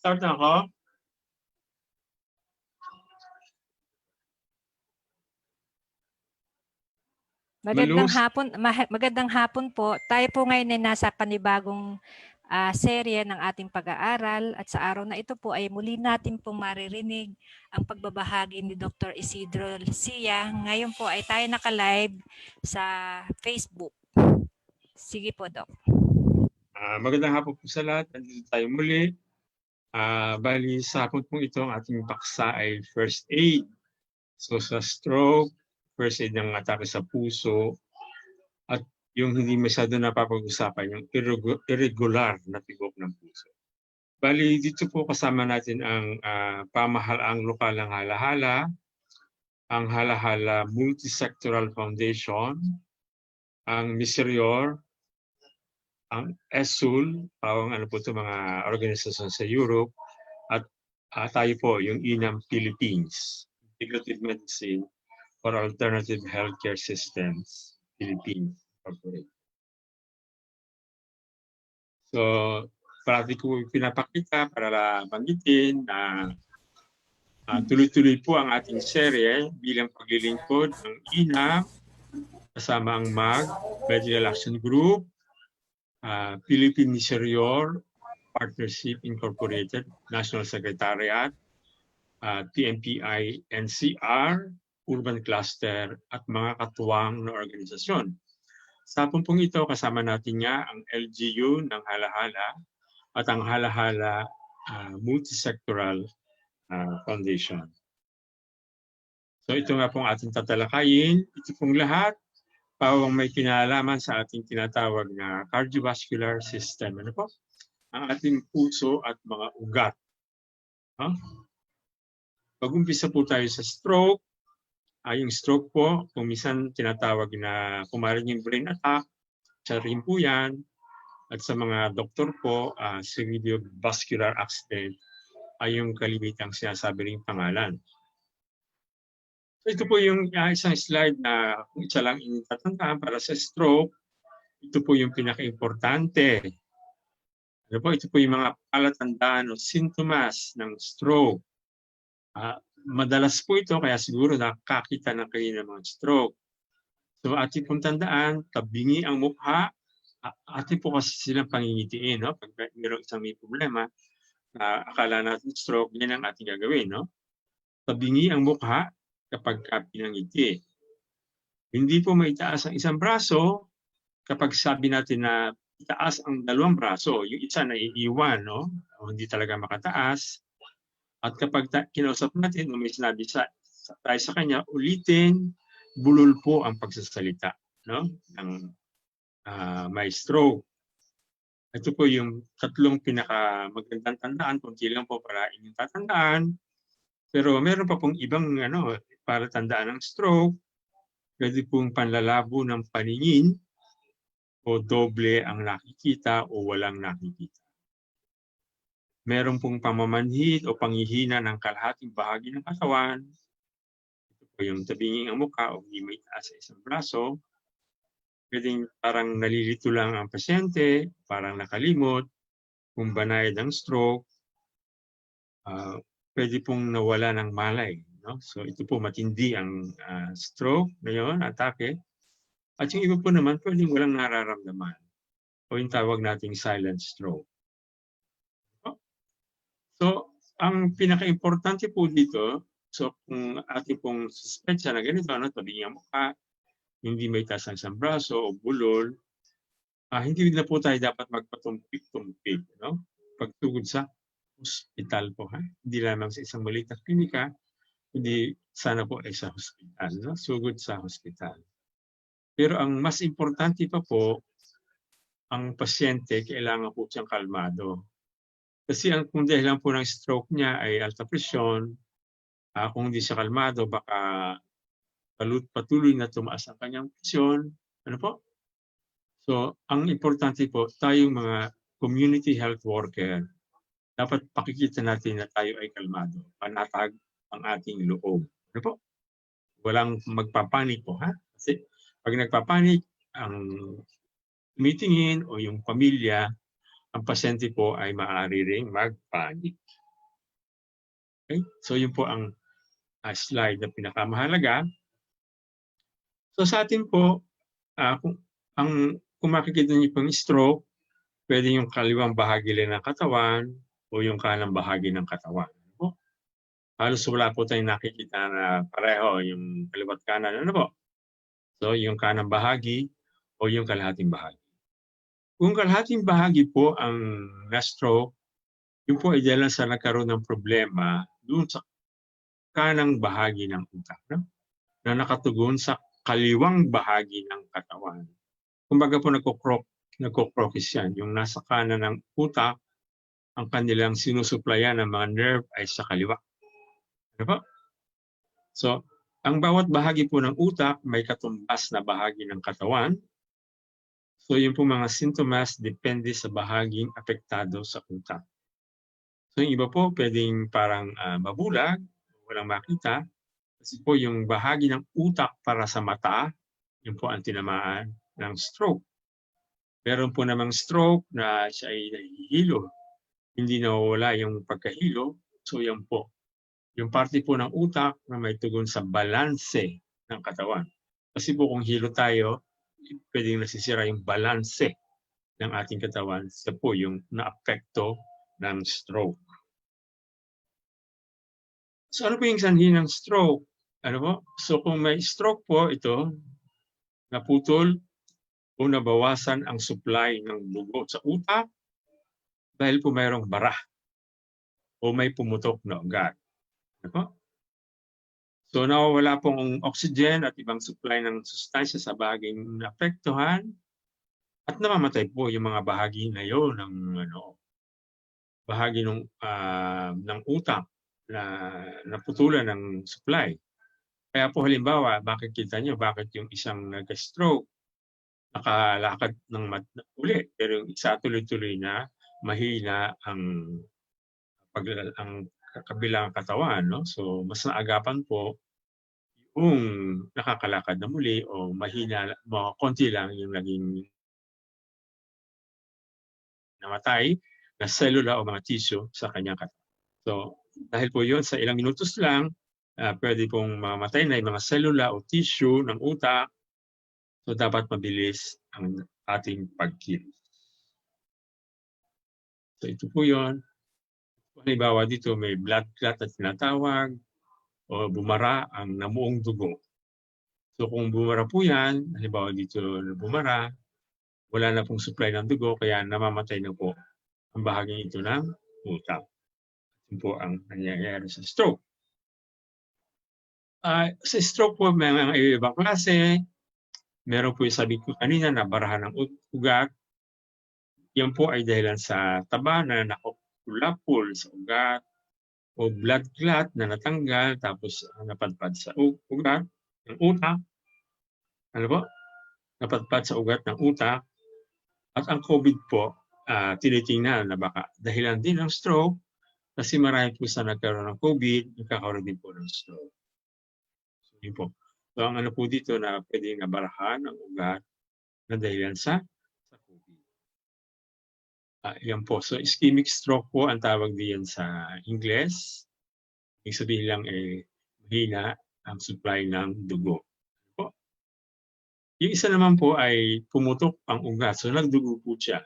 Start na ako. Magandang hapon po. Tayo po ngayon ay nasa panibagong serye ng ating pag-aaral at sa araw na ito po ay muli natin pong maririnig ang pagbabahagi ni Dr. Isidro Sia. Ngayon po ay tayo naka-live sa Facebook. Sige po, Doc. Magandang hapon po sa lahat. Nandito tayo muli. Bali sa hapon po ito, ang ating paksa ay first aid. So sa stroke, first aid ng atake sa puso, at yung hindi masyado napapag-usapan, yung irregular na tibok ng puso. Bali, dito po kasama natin ang pamahalaang lokal ng halahala, ang Halahala Multisectoral Foundation, ang Miserior, ang ESUL, ang ano po ito, mga organisasyon sa Europe, at tayo po, yung INAM Philippines, Integrative Medicine for Alternative Healthcare Systems, Philippines. So, parati ko pinapakita para banggitin na tuloy-tuloy po ang ating serye bilang paglilingkod ng INAM kasama ang MAG, Medical Action Group, Philippine Miserior Partnership Incorporated, National Secretariat, TMPI NCR, Urban Cluster, at mga katuwang na organisasyon. Sa pumpong ito, kasama natin nga ang LGU ng Halahala at ang Halahala Multisectoral Foundation. So ito nga pong ating tatalakayin. Ito pong lahat, pawang may kinalaman sa ating tinatawag na cardiovascular system. Ano po? Ang ating puso at mga ugat. Pag-umpisa po tayo sa stroke. Yung stroke po, kung minsan tinatawag na kumarin yung brain attack, siya rin po yan. At sa mga doktor po, cerebrovascular accident ay yung kalimitang sinasabi ring pangalan. So ito po yung isang slide na kung isa lang initatandaan para sa stroke, ito po yung pinaka-importante. Ito po yung mga palatandaan o sintomas ng stroke. Madalas po ito, kaya siguro nakakita na kayo ng mga stroke. So ating pong tandaan, tabingi ang mukha, ating po kasi silang pangingitiin. No? Pag mayroong isang may problema, akala natin stroke, yan ang ating gagawin. No? Tabingi ang mukha kapag pinangiti. Hindi po maitaas ang isang braso kapag sabi natin na itaas ang dalawang braso. Yung isa na iiwan, no? O hindi talaga makataas. At kapag kinausap natin, may sinabi tayo sa kanya, ulitin, bulol po ang pagsasalita, no? Ng may stroke. Ito po yung tatlong pinakamagandang tandaan, kunti lang po para inyong tatandaan. Pero meron pa pong ibang para tandaan ng stroke. Pwede pong panlalabo ng paningin o doble ang nakikita o walang nakikita. Meron pong pamamanhid o panghihina ng kalahating bahagi ng katawan. Ito po yung tabinging ang mukha o hindi may taas sa isang braso. Pwedeng parang nalilito lang ang pasyente, parang nakalimot. Kung banayad ang stroke, pwede pong nawala ng malay. No? So ito po matindi ang stroke ngayon, atake. At yung iba po naman, pwedeng walang nararamdaman. O yung tawag nating silent stroke. So, ang pinaka-importante po dito, so kung ating pong suspetsa na ganito, tabingi ang mukha, hindi may taas ng isang braso o bulol, hindi na po tayo dapat magpatumpik-tumpik. No? Pagtugod sa hospital po. Hindi lamang sa isang maliit na klinika, hindi sana po ay sa hospital. No? Sugod sa hospital. Pero ang mas importante pa po, ang pasyente kailangan po siyang kalmado. Kasi kung dahilan po ng stroke niya ay alta presyon, kung hindi siya kalmado, baka patuloy na tumaas ang kanyang presyon. Ano po? So, ang importante po, tayong mga community health worker, dapat pakikita natin na tayo ay kalmado. Panatag ang ating loob. Ano po? Walang magpapanik po. Kasi pag nagpapanik, ang tumitingin o yung pamilya ang pasyente po ay maaari ring mag-panic. Okay? So yun po ang slide na pinakamahalaga. So sa atin po, kung makikita niyo pong stroke, pwede yung kaliwang bahagi lang ng katawan o yung kanang bahagi ng katawan. Halos wala po tayong nakikita na pareho yung kaliwat kanan. Ano po? So yung kanang bahagi o yung kalahating bahagi. Kung kalahating bahagi po ang na-stroke, yun po ay dahil sa nagkaroon ng problema doon sa kanang bahagi ng utak, no? Na nakatugon sa kaliwang bahagi ng katawan. Kumbaga po nagko-crocus yan. Yung nasa kanan ng utak, ang kanilang sinusuplayan ng mga nerve ay sa kaliwa. Ano po? So, ang bawat bahagi po ng utak may katumbas na bahagi ng katawan. So, yung po mga sintomas depende sa bahaging apektado sa utak. So, yung iba po pwedeng parang mabulag, walang makita. Kasi po yung bahagi ng utak para sa mata, yun po ang tinamaan ng stroke. Meron po namang stroke na siya ay nahihilo. Hindi nawawala yung pagkahilo. So, yan po. Yung parte po ng utak na may tugon sa balanse ng katawan. Kasi po kung hilo tayo, pwedeng nasisira yung balanse ng ating katawan. Sa po yung naapekto ng stroke. So ano po yung sanhi ng stroke? Ano po? So kung may stroke po ito, naputol o nabawasan ang supply ng dugo sa utak dahil po mayroong bara o may pumutok na ugat. Ano po? So nawawala pong oxygen at ibang supply ng sustansya sa bahaging naapektuhan at namamatay po yung mga bahagi na yun ng bahagi ng utak na naputulan ng supply. Kaya po halimbawa, makikita nyo bakit yung isang nag-stroke nakalakad ng uli, pero yung isa tuloy-tuloy na mahina ang kabilang katawan. No? So mas naagapan po yung nakakalakad na muli o mahina, konti lang yung naging namatay na selula o mga tissue sa kanyang katawan. So dahil po yun, sa ilang minutos lang, pwede pong mamatay na yung mga selula o tissue ng utak. So dapat mabilis ang ating pagkilos. So ito po yun. Halimbawa dito may blood clot na tinatawag o bumara ang namuong dugo. So kung bumara po yan, halimbawa dito bumara, wala na pong supply ng dugo kaya namamatay na po ang bahaging ito ng utak. Ito po ang nangyayari sa stroke. Sa stroke po may mga ibang klase. Meron po yung sabi ko kanina na barahan ng ugat. Yan po ay dahilan sa taba na nakapulapul sa ugat o blood clot na natanggal tapos napadpad sa ugat ng utak. Ano po? Napadpad sa ugat ng utak. At ang COVID po, tinitingnan na baka dahilan din ng stroke kasi marami po sa nagkaroon ng COVID, nagkakaroon din po ng stroke. So, yun po. So, ang ano po dito na pwedeng nabarahan ng ugat na dahilan sa COVID. Yan po. So, ischemic stroke po ang tawag diyan sa Ingles. Ibig sabihin lang mahina ang supply ng dugo. Po. Yung isa naman po ay pumutok ang ugat. So, nagdugo po siya.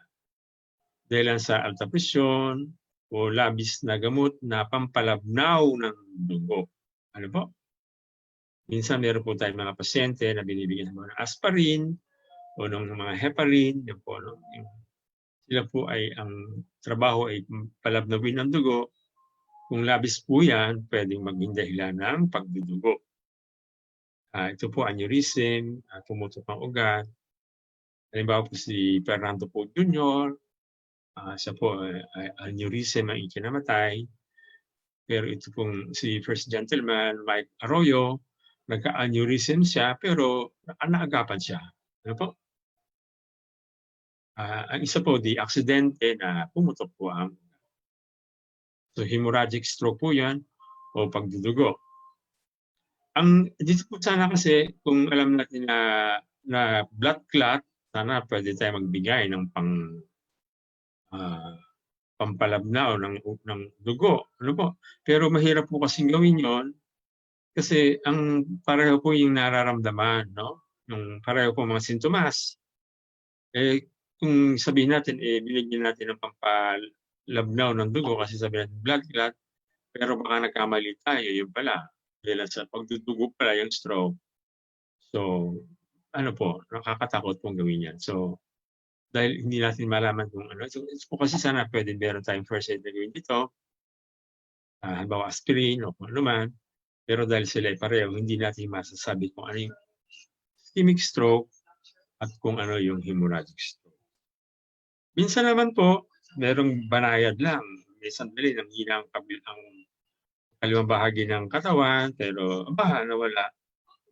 Dahilan sa alta presyon o labis na gamot na pampalabnaw ng dugo. Ano po? Minsan meron po tayong mga pasyente na binibigyan ng aspirin o ng mga heparin. Yan po, no? Sila po ay ang trabaho ay palabnawin ng dugo. Kung labis po yan, pwedeng maging dahilan ng pagdudugo. Ito po aneurysm, pumutok ang ugat. Halimbawa po si Fernando po Jr., siya po aneurysm ang ikinamatay. Pero ito pong si First Gentleman, Mike Arroyo, nagka-aneurysm siya pero naagapan siya. Ano po? Ang isa po, di aksidente na pumutok po ang so hemorrhagic stroke po yan o pagdudugo. Ang dito po sana kasi kung alam natin na blood clot, sana pwede tayo magbigay ng ah, pampalabnaw ng dugo, ano po. Pero mahirap po kasing gawin 'yon kasi ang pareho po yung nararamdaman, 'no, yung pareho po mga sintomas. Eh, kung sabihin natin, binigyan natin ng pampalabnaw ng dugo kasi sabihin natin blood clot, pero baka nagkamali tayo, yun pala, dahil sa pagdudugo pala yung stroke. So, ano po, nakakatakot pong gawin yan. So, dahil hindi natin malaman kung ano, so kasi sana pwede meron tayong first aid na gawin dito, halimbawa aspirin o kung ano man, pero dahil sila ay pareho, hindi natin masasabi kung ano yung ischemic stroke at kung ano yung hemorrhagic stroke. Minsan naman po, merong banayad lang. May sandali nanghina ang kaliwang bahagi ng katawan, pero nawala.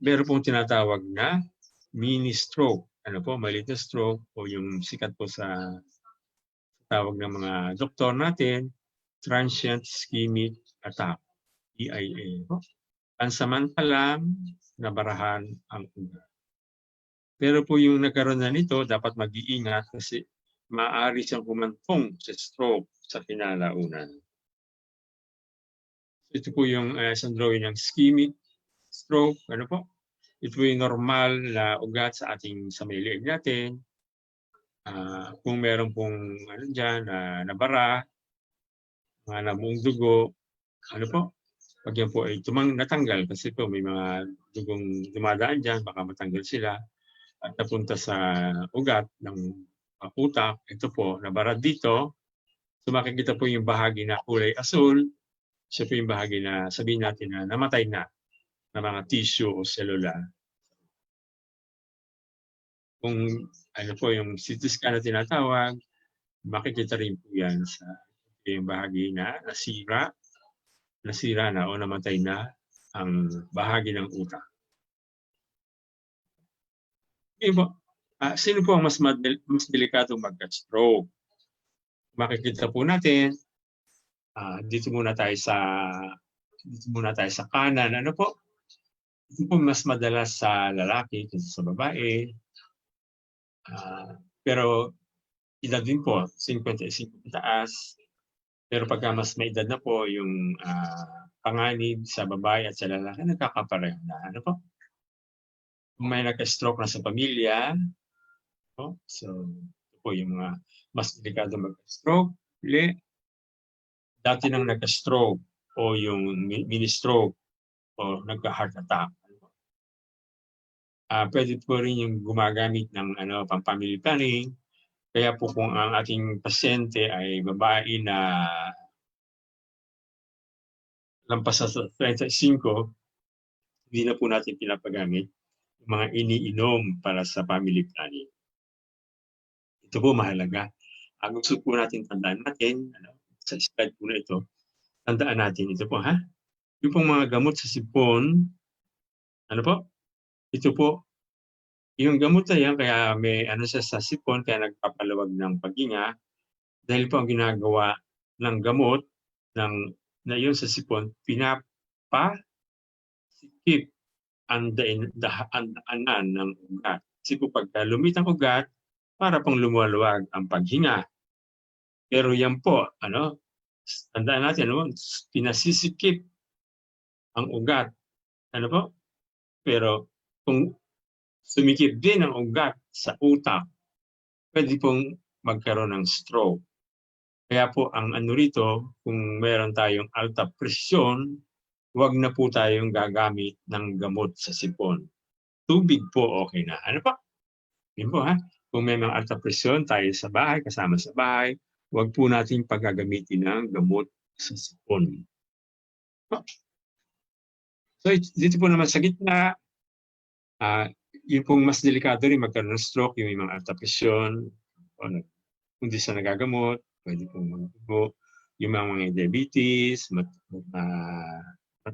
Meron pong tinatawag na mini stroke. Ano po, maliit na stroke o yung sikat po sa tawag ng mga doktor natin, transient ischemic attack, TIA. Pansamantalang nabarahan ang ugat. Pero po yung nagkaroon na nito, dapat mag-iingat kasi maaari siyang humantong sa stroke sa kinalaunan. Ito po yung isang drawing ng ischemic stroke. Ano po? Ito po yung normal na ugat sa may leeg natin. Kung meron pong ano dyan, nabara, mga namuong dugo, ano po? Pag yan po ay natanggal kasi po may mga dugong dumadaan dyan, baka matanggal sila at napunta sa ugat ng utak. Ito po, nabara dito. So makikita po yung bahagi na kulay asul. Siya po yung bahagi na sabihin natin na namatay na mga tissue o selula. Kung ano po yung CT scan na tinatawag, makikita rin po yan sa yung bahagi na nasira na o namatay na ang bahagi ng utak. Okay po. Sino po ang mas delikadong magka-stroke? Makikita po natin, dito muna tayo sa kanan. Ano po? Ito po mas madalas sa lalaki kaysa sa babae. Pero edad din po, 55 taas. Pero pagka mas may edad na po, yung panganib sa babae at sa lalaki, nagkakapareho na. Ano po? Kung may nagka-stroke na sa pamilya, no? So, ito po yung mga mas delikado mag-stroke. Dati nang nagka-stroke o yung mini-stroke o nagka-heart attack. Pwede po rin yung gumagamit ng pang-family planning. Kaya po kung ang ating pasyente ay babae na lampas sa 35, hindi na po natin pinapagamit yung mga iniinom para sa family planning. Ito po mahalaga. Gusto po natin tandaan natin, sa slide po na ito, tandaan natin ito po, yung pong mga gamot sa sipon, ano po? Ito po, yung gamot na yan, kaya may siya sa sipon, kaya nagpapalawag ng paghinga, dahil po ang ginagawa ng gamot na yun sa sipon, pinapasikip ang daanan ng ugat. Kasi po pagka lumit ang ugat, para pang lumuwalwag ang paghinga. Pero yan po, tandaan natin, pinasisikip ang ugat. Ano po? Pero kung sumikip din ang ugat sa utak, pwede pong magkaroon ng stroke. Kaya po ang rito, kung meron tayong alta presyon, huwag na po tayong gagamit ng gamot sa sipon. Tubig po okay na. Ano po? Yun po Kung may mga alta presyon tayo sa bahay, kasama sa bahay, huwag po natin paggagamitin ng gamot sa sipon. So dito po naman sa gitna, yung pong mas delikado rin magkaroon ng stroke, yung mga alta presyon, kung di siya nagagamot, pwede pong magdugo. Yung mga diabetes,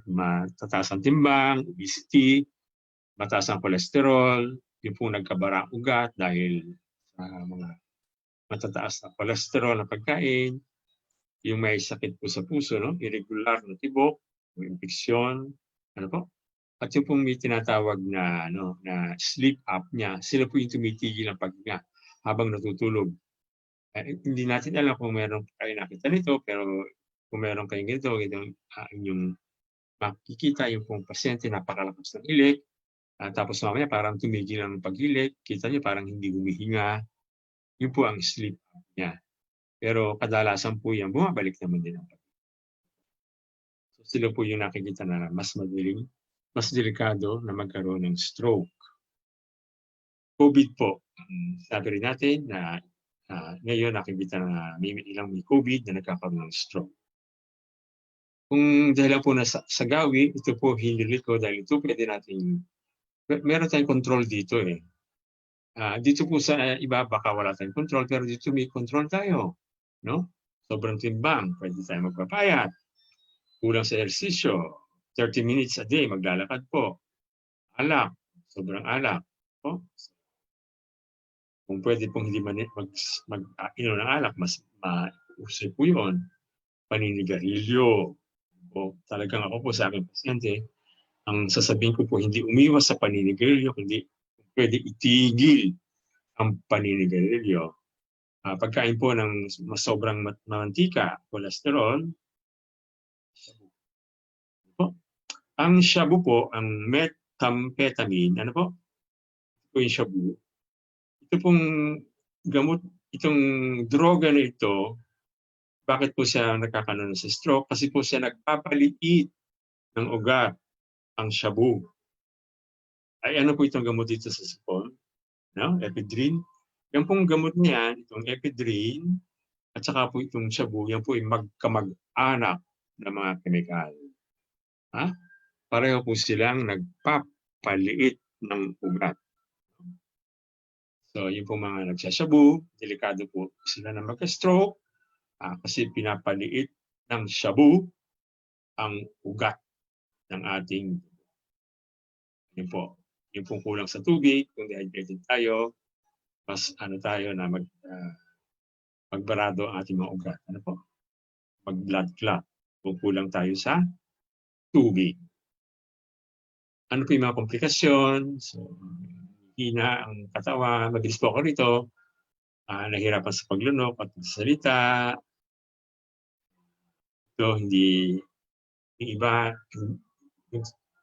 matataas ang timbang, obesity, mataas ang cholesterol, yung pong nagkabara ang ugat dahil sa mga matataas na cholesterol na pagkain, yung may sakit po sa puso, irregular na tibok, o infeksyon, at yung pong may tinatawag na sleep apnea, sila po yung tumitigil ang paghinga habang natutulog. Hindi natin alam kung meron kayo nakita nito, pero kung meron kayong ganito, inyong makikita yung pong pasyente napakalakas ng ilik, tapos mamaya parang tumigil ang pag-ilik, kita niyo parang hindi humihinga, yun po ang sleep apnea. Pero kadalasan po yan, bumabalik naman din ang pag-ilik. So sila po yung nakikita na mas delikado na magkaroon ng stroke. COVID po, sabi rin natin na ngayon nakikita na may ilang may COVID na nagkakaroon ng stroke. Kung dahil po na sa gawi, ito po hinilit ko dahil ito pwede natin, meron tayong control dito eh. Dito po sa iba baka wala tayong control, pero dito may control tayo. No? Sobrang timbang, pwede tayo magpapayat. Kulang sa ehersisyo, 30 minutes a day, maglalakad po. Alak, sobrang alak. Po. Kung pwede pong hindi mag-inom ng alak, mas mausay po yun. Paninigarilyo. O talagang ako po sa aking pasyente, ang sasabihin ko po, hindi umiwas sa paninigarilyo, kundi pwede itigil ang paninigarilyo. Pagkain po ng sobrang mantika, cholesterol, shabu. Ang shabu po, ang methamphetamine, ano po? Ito po yung shabu. Ito pong gamot, itong droga na ito, bakit po siya nagkakaroon sa stroke? Kasi po siya nagpapaliit ng ugat, ang shabu. Ay ano po itong gamot dito sa sipon? No? Ephedrine. Yan pong gamot niyan, itong ephedrine, at saka po itong shabu, yan po ay magkamag-anak na mga kemikal. Pareho po silang nagpapaliit ng ugat. So yung po mga nagsashabu, delikado po sila na magka-stroke, kasi pinapaliit ng shabu ang ugat ng ating yun po. Yung pong kulang sa tubig, kung dehydrated tayo, mas tayo na magbarado ang ating mga ugat. Ano po? Mag-blood clot. Kung kulang tayo sa tubig. Ano po yung mga komplikasyon? So, hina ang katawan, mabilis po ako rito, nahirapan sa paglunok at magsalita. So, hindi, yung iba,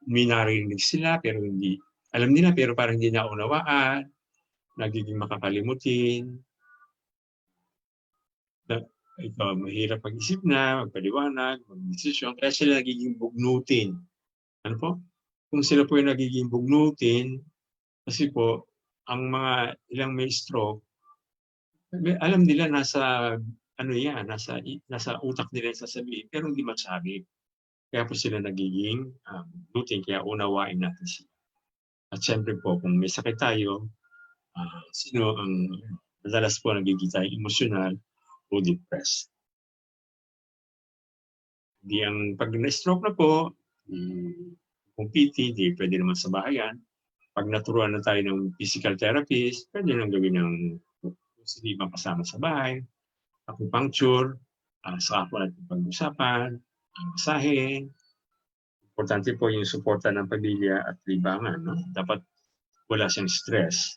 may narinig sila, pero hindi, alam nila, pero parang hindi naunawaan, nagiging makakalimutin. Ito, mahirap mag-isip na, magpaliwanag, mag-desisyon, kaya sila nagiging bugnutin. Ano po? Kung sila po yung nagiging bugnutin, kasi po, ang mga ilang may stroke, alam nila nasa nasa utak nila yung sasabihin, pero hindi masabi. Kaya po sila nagiging bugnutin, kaya unawain natin sila. At syempre po, kung may sakit tayo, sino ang madalas po nagiging tayo emosyonal o depressed. Hindi ang pag na-stroke na po, kung PT, di pwede naman sa bahayan. Pag naturuan na tayo ng physical therapist, pwede nang gawin ng hindi bang kasama sa bahay, acupuncture, saka po natin pag-usapan, masahe. Importante po yung suporta ng pamilya at libangan. No? Dapat wala siyang stress.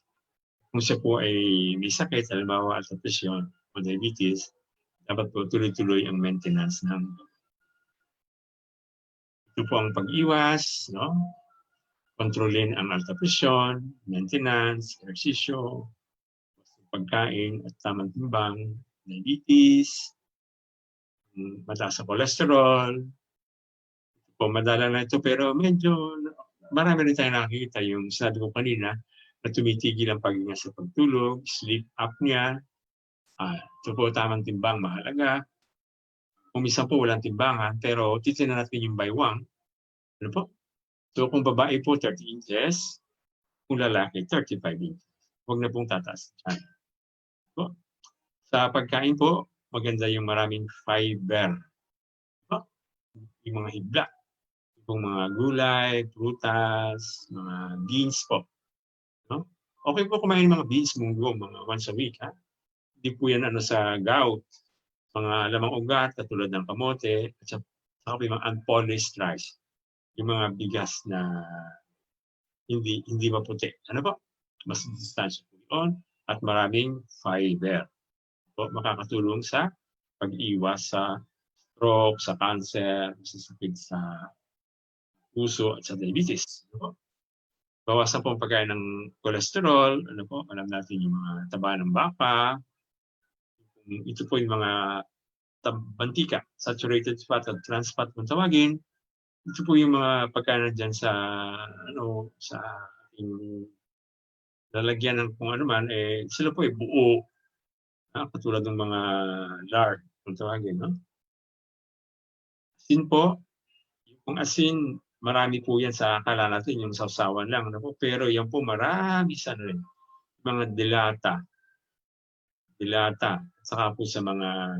Kung siya po ay may sakit, halimbawa at presyon o diabetes, dapat po tuloy-tuloy ang maintenance ng ito po ang pag-iwas, no? Kontrolin ang alta presyon, maintenance, ehersisyo, pagkain at tamang timbang, diabetes, mataas sa cholesterol. Ito po, madala na ito, pero medyo marami rin tayo nakikita yung sabi ko kanina na tumitigil ang paghinga sa pagtulog, sleep apnea. Ito po, tamang timbang, mahalaga. Kung minsan po walang timbangan, pero titignan natin yung baywang. Ano po? So kung babae po, 30 inches. Kung lalaki, 35 inches. Huwag na pong tataas. Po. Sa pagkain po, maganda yung maraming fiber. Po. Yung mga hibla. Yung mga gulay, prutas, mga beans po. No? Okay po kumain mga beans, munggo, mga once a week. Hindi po yan sa gout. Mga lamang ugat, katulad ng kamote, at saka yung mga unpolished rice. Yung mga bigas na hindi maputi. Ano po? Mas distansya po yun at maraming fiber. po, makakatulong sa pag-iwas sa stroke, sa cancer, sa sakit sa puso at sa diabetes. Ano po? Bawasan po ang pagkain ng cholesterol. Ano po? Alam natin yung mga taba ng baka. Ito po yung mga mantika, saturated fat at trans fat kung tawagin. Ito po yung mga pagkain dyan sa sa ating lalagyan ng kung ano man, sila po ay buo. Katulad ng mga lard kung tawagin. No? Asin po, yung asin, marami po yan sa akala natin, yung sausawan lang. Ano po? Pero yan po marami sa rin. Mga dilata, saka po sa mga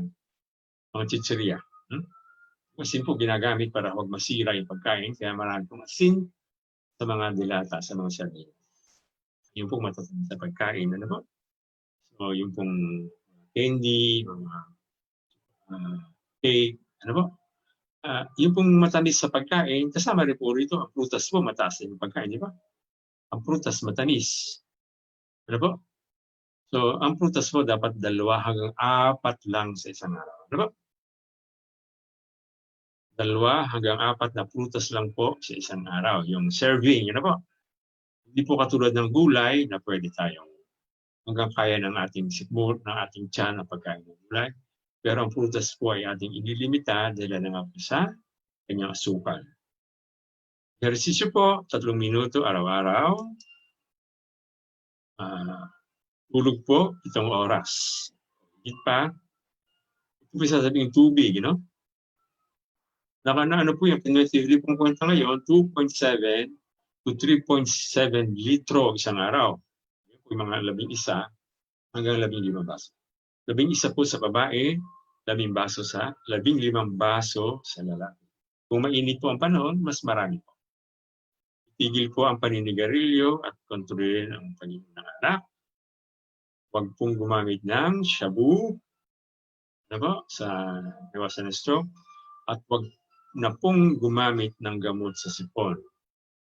chichirya. Asin po ginagamit para huwag masira yung pagkain, kaya marami pong asin sa mga dilata, sa mga sardinas. Yung pong matatamasa sa pagkain. Ano po? So, yung pong candy, mga cake, ano po? Yung pong matamis sa pagkain, kasama rin po rito, ang prutas po, mataas yung pagkain, di ba? Ang prutas, matamis. Ano po? So, ang prutas po dapat 2 hanggang 4 lang sa isang araw. Ano po? 2 hanggang 4 na prutas lang po sa isang araw. Yung serving, ano po? Hindi po katulad ng gulay na pwede tayong hanggang kaya ng ating sikmur, ng ating tiyan ang pagkain ng gulay. Pero ang prutas po ay ating inilimita dahil na nga po sa kanyang asukal. Ehersisyo po, 3 minuto araw-araw. Tulog po, 7 oras. Higit pa, ito po sasabihin tubig, no? Ano po yung pinag-theory pong kwenta ngayon, 2.7 to 3.7 litro isang araw. Yan po yung mga 11 hanggang 15 baso. 11 po sa babae, 15 baso sa lalaki. Kung mainit po ang panahon, mas marami po. Tigil po ang paninigarilyo at kontrolin ang pag-inom ng alak. Huwag pong gumamit ng shabu sa iwasan ng stroke at huwag na pong gumamit ng gamot sa sipon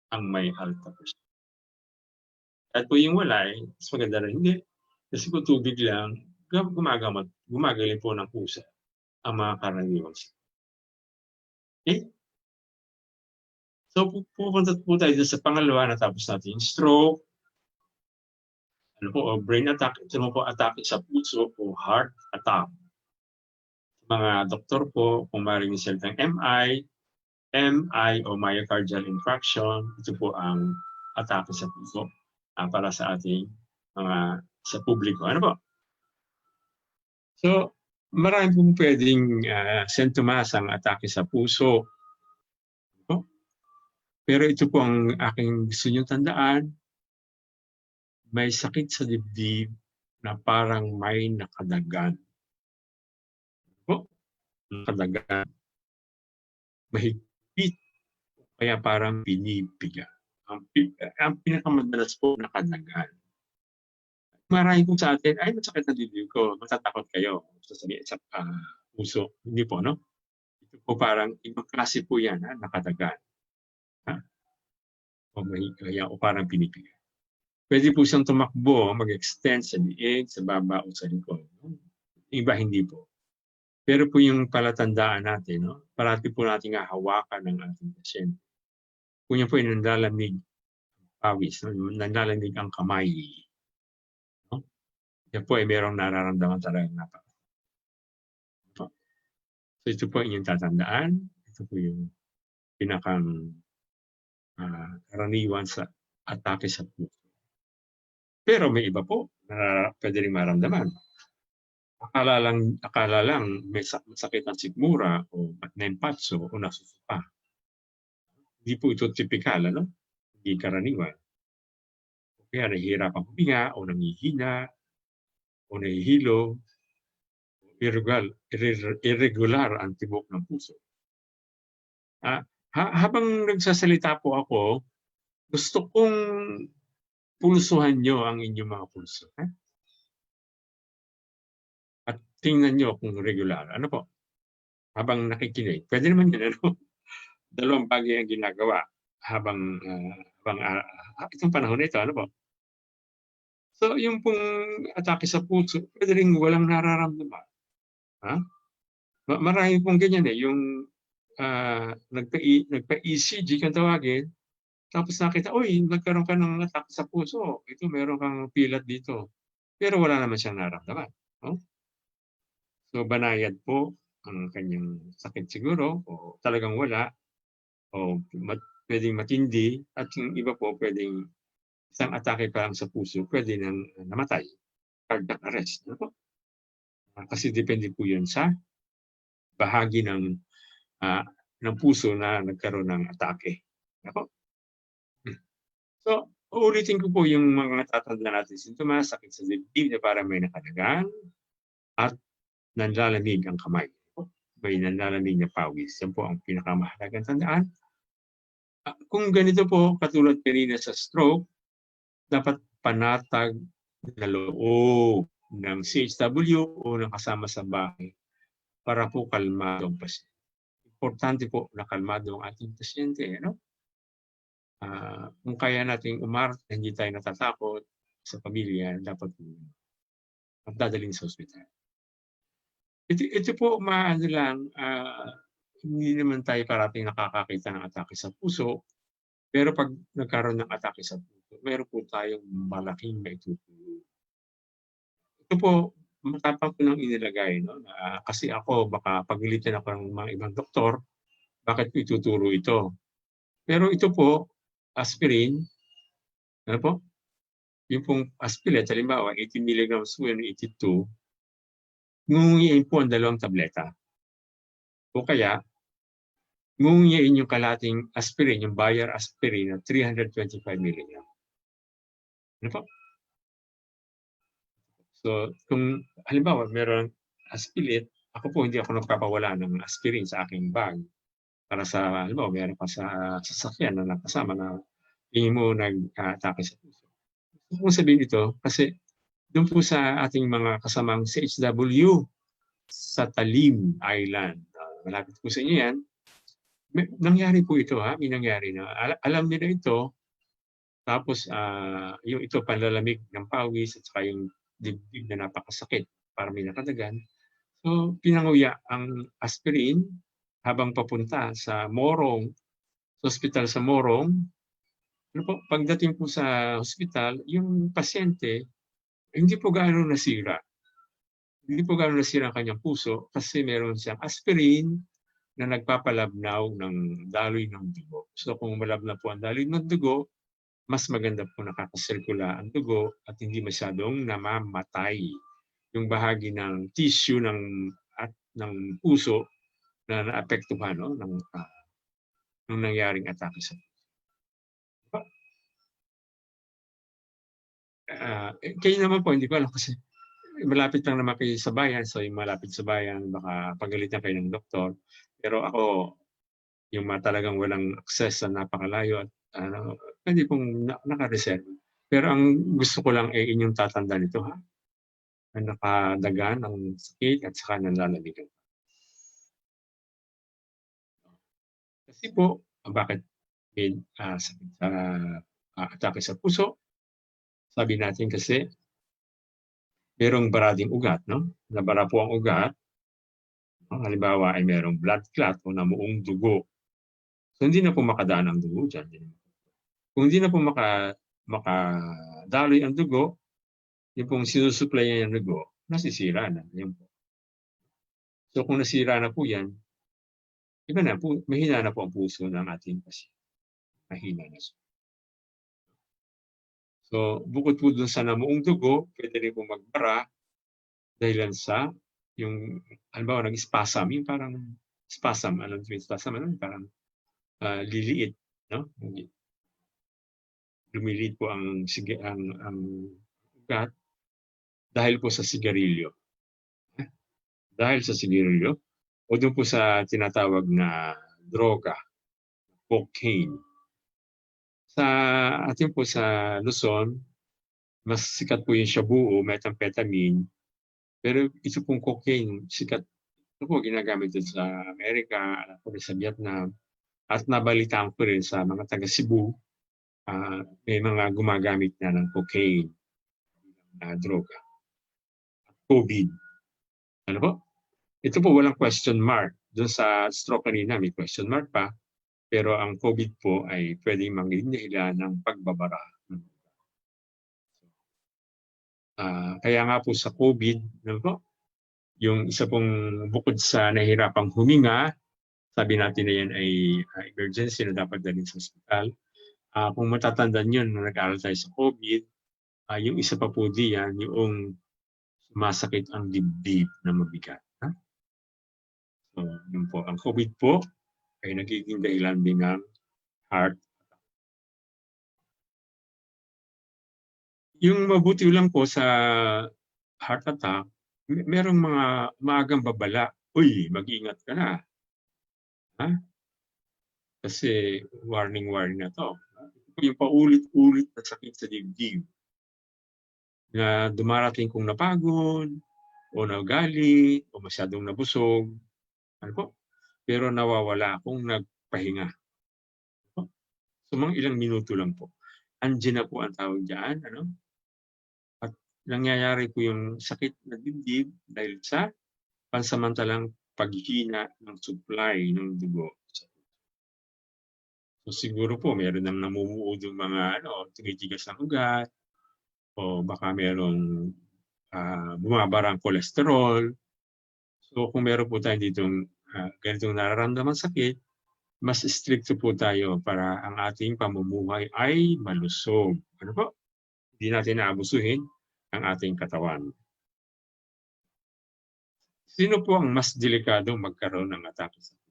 ang may alta pressure. At po yung wala, mas maganda rin hindi. Kasi kung tubig lang, gumagaling po ng pusa ang mga karaniwang sipon. Okay? So, pupunta po tayo sa pangalawa na tapos natin yung stroke, o brain attack. Ito mo po atake sa puso o heart attack. Mga doktor po, kung marinig sila ng MI o myocardial infarction, ito po ang atake sa puso para sa ating sa publiko. Ano po? So, marami pong pwedeng sintomas ang atake sa puso. Pero ito po ang aking gusto nyo tandaan. May sakit sa dibdib na parang may nakadagan. Nakadagan. Mahigpit. Kaya parang pinipiga. Ang pinakamadalas po nakadagan. Marami po sa atin, ay masakit na dibdib ko, matatakot kayo sa puso. Hindi po, no? Ito po parang, ibang klase po yan, nakadagan. O parang pinipiga. Pwede po siyang tumakbo, mag-extend sa liig, sa baba o sa likod. Iba hindi po. Pero po yung palatandaan natin, parati po natin hahawakan ng ating pasyente. Kung yan po yung nanlalamig pawis, nanlalamig ang kamay. Yan po ay merong nararamdaman talagang napaka. So ito po inyong tatandaan. Ito po yung pinakang karaniwan sa atake sa puso. Pero may iba po na pwede rin maramdaman. Akala lang may sakit ang sikmura o nempatso o nasusuka. Hindi po ito typical, Hindi karaniwan. Kaya nahihirapan huminga o nangihina o nahihilo, irregular ang tibok ng puso. Habang nagsasalita po ako, gusto kong pulsuhan nyo ang inyong mga pulso. At tingnan nyo kung regular. Ano po? Habang nakikinig. Pwede naman yun, dalawang bagay ang ginagawa habang itong panahon nito. Ano po? So yung pong atake sa puso, pwede rin walang nararamdaman. Ha? Marami pong ganyan eh, yung nagpa-ECG kung tawagin, tapos nakita, uy, nagkaroon ka ng atake sa puso, ito meron kang pilat dito. Pero wala naman siyang naramdaman. No? So banayad po ang kanyang sakit siguro, o talagang wala, o pwedeng matindi, at yung iba po pwedeng isang atake pa lang sa puso, pwede nang namatay, cardiac arrest. Ano po? Kasi depende po yun sa bahagi ng puso na nagkaroon ng atake. Ako. So, uulitin ko po yung mga natatanda natin sintomas, sakit sa dibdib na parang may nakalagan, at nanlalamig ang kamay. May nanlalamig na pawis. Yan po ang pinakamahalagang tandaan. Kung ganito po, katulad kanina sa stroke, dapat panatag na loob ng CHW o ng kasama sa bahay para po kalmado ang pasyente. Importante po na kalmado ang ating pasyente. Ano? Kung kaya nating umarte, hindi tayo natatakot sa pamilya, dapat dadalhin sa ospital. Ito po, maano lang, hindi naman tayo parating nakakakita ng atake sa puso, pero pag nagkaroon ng atake sa puso, meron po tayong malaking maitutulong. Ito po, matapang ko nang inilagay, no? Kasi ako, baka pagilitan ako ng mga ibang doktor, bakit ko ituturo ito? Pero ito po, aspirin, ano po? Yung pong aspirin, halimbawa, 80 mg po yun, 82, ngunguyain po ang 2 tableta. O kaya, ngunguyain yung kalating aspirin, yung Bayer aspirin na 325 mg. Ano po? So, kung halimbawa, meron aspirin, ako po hindi ako nagpapawala ng aspirin sa aking bag. Para sa, halimbawa, meron pa sa sasakyan na nakasama na hindi mo nag-atake sa puso. Gusto kong sabihin ito kasi doon po sa ating mga kasamang CHW sa Talim Island, malapit po sa inyo yan, nangyari po ito, ha? May nangyari na. Alam nila ito, tapos yung ito panlalamig ng pawis at saka yung dibdib na napakasakit para may nakadagan. So, pinanguya ang aspirin habang papunta sa Morong, sa ospital sa Morong. Ano po, pagdating po sa ospital, yung pasyente, hindi po gaano nasira. Hindi po gaano nasira ang kanyang puso kasi meron siyang aspirin na nagpapalabnaw ng daloy ng dugo. So kung malabnaw po ang daloy ng dugo, mas maganda po nakakasirkula ang dugo at hindi masyadong namamatay yung bahagi ng tissue ng puso na naapektuhan, no, ng nangyaring atake sa puso. Kayo naman po, hindi ko alam kasi malapit lang naman kayo sa bayan, so yung malapit sa bayan, baka pagalitan kayo ng doktor. Pero ako, yung talagang walang access sa napakalayo at hindi pong naka-reserve. Pero ang gusto ko lang ay inyong tatandaan ito, ha? Na nakadagan ng sakit at saka nanlalamigan. Kasi po, bakit may sakit sa atake sa puso? Sabi natin kasi, merong barading ugat, no? Nabara po ang ugat. Halimbawa ay merong blood clot o namuong dugo. So hindi na po makadaan ang dugo dyan. Kung hindi na po makadaloy ang dugo, yung pong sinusupply ng dugo, nasisira na. Yan po. So kung nasira na po yan, iba na po, mahina na po ang puso ng ating pasyente. Mahina na siya. So bukod po dun sa namuong dugo, pwede rin po magbara dahilan sa yung, halimbawa, nag-spasm, yung parang spasm, ano yung spasm, ano, parang liliit, no? Lumiliit po ang ugat dahil po sa sigarilyo. Dahil sa sigarilyo o doon po sa tinatawag na droga, cocaine. Sa atin po sa Luzon, mas sikat po yung shabu o methamphetamine. Pero ito pong cocaine, sikat. Ito po ginagamit din sa Amerika, sa Vietnam. At nabalitaan ko rin sa mga taga Cebu, may mga gumagamit na ng cocaine. droga. COVID. Ano po? Ito po walang question mark. Doon sa stroke kanina may question mark pa. Pero ang COVID po ay pwedeng maging dahilan ng pagbabara. Kaya nga po sa COVID, ano po, yung isa pong bukod sa nahihirapang huminga, sabi natin na yan ay emergency na dapat dalhin sa ospital. Kung matatandaan nyo nung nag-aaral tayo sa COVID, yung isa pa po diyan, yung sumasakit ang dibdib na mabigat. So, yun po. Ang COVID po ay nagiging dahilan din ng heart. Yung mabuti lang po sa heart attack, merong mga maagang babala. Uy, mag-ingat ka na. Kasi warning na to. Yung paulit-ulit na sakit sa dibdib na dumarating kung napagod o nagalit o masyadong nabusog. Ano po? Pero nawawala kung nagpahinga. So mga ilang minuto lang po. Andiyan na po ang tawag dyan. At nangyayari po yung sakit na dibdib dahil sa pansamantalang paghihina ng supply ng dugo. So siguro po meron nang namumuod yung mga tumitigas ng ugat o baka merong bumabara ang kolesterol. So kung meron po tayo ditong ganitong nararamdaman sakit, mas stricto po tayo para ang ating pamumuhay ay malusog. Ano po? Hindi natin naabusuhin ang ating katawan. Sino po ang mas delikado magkaroon ng atake sa puso?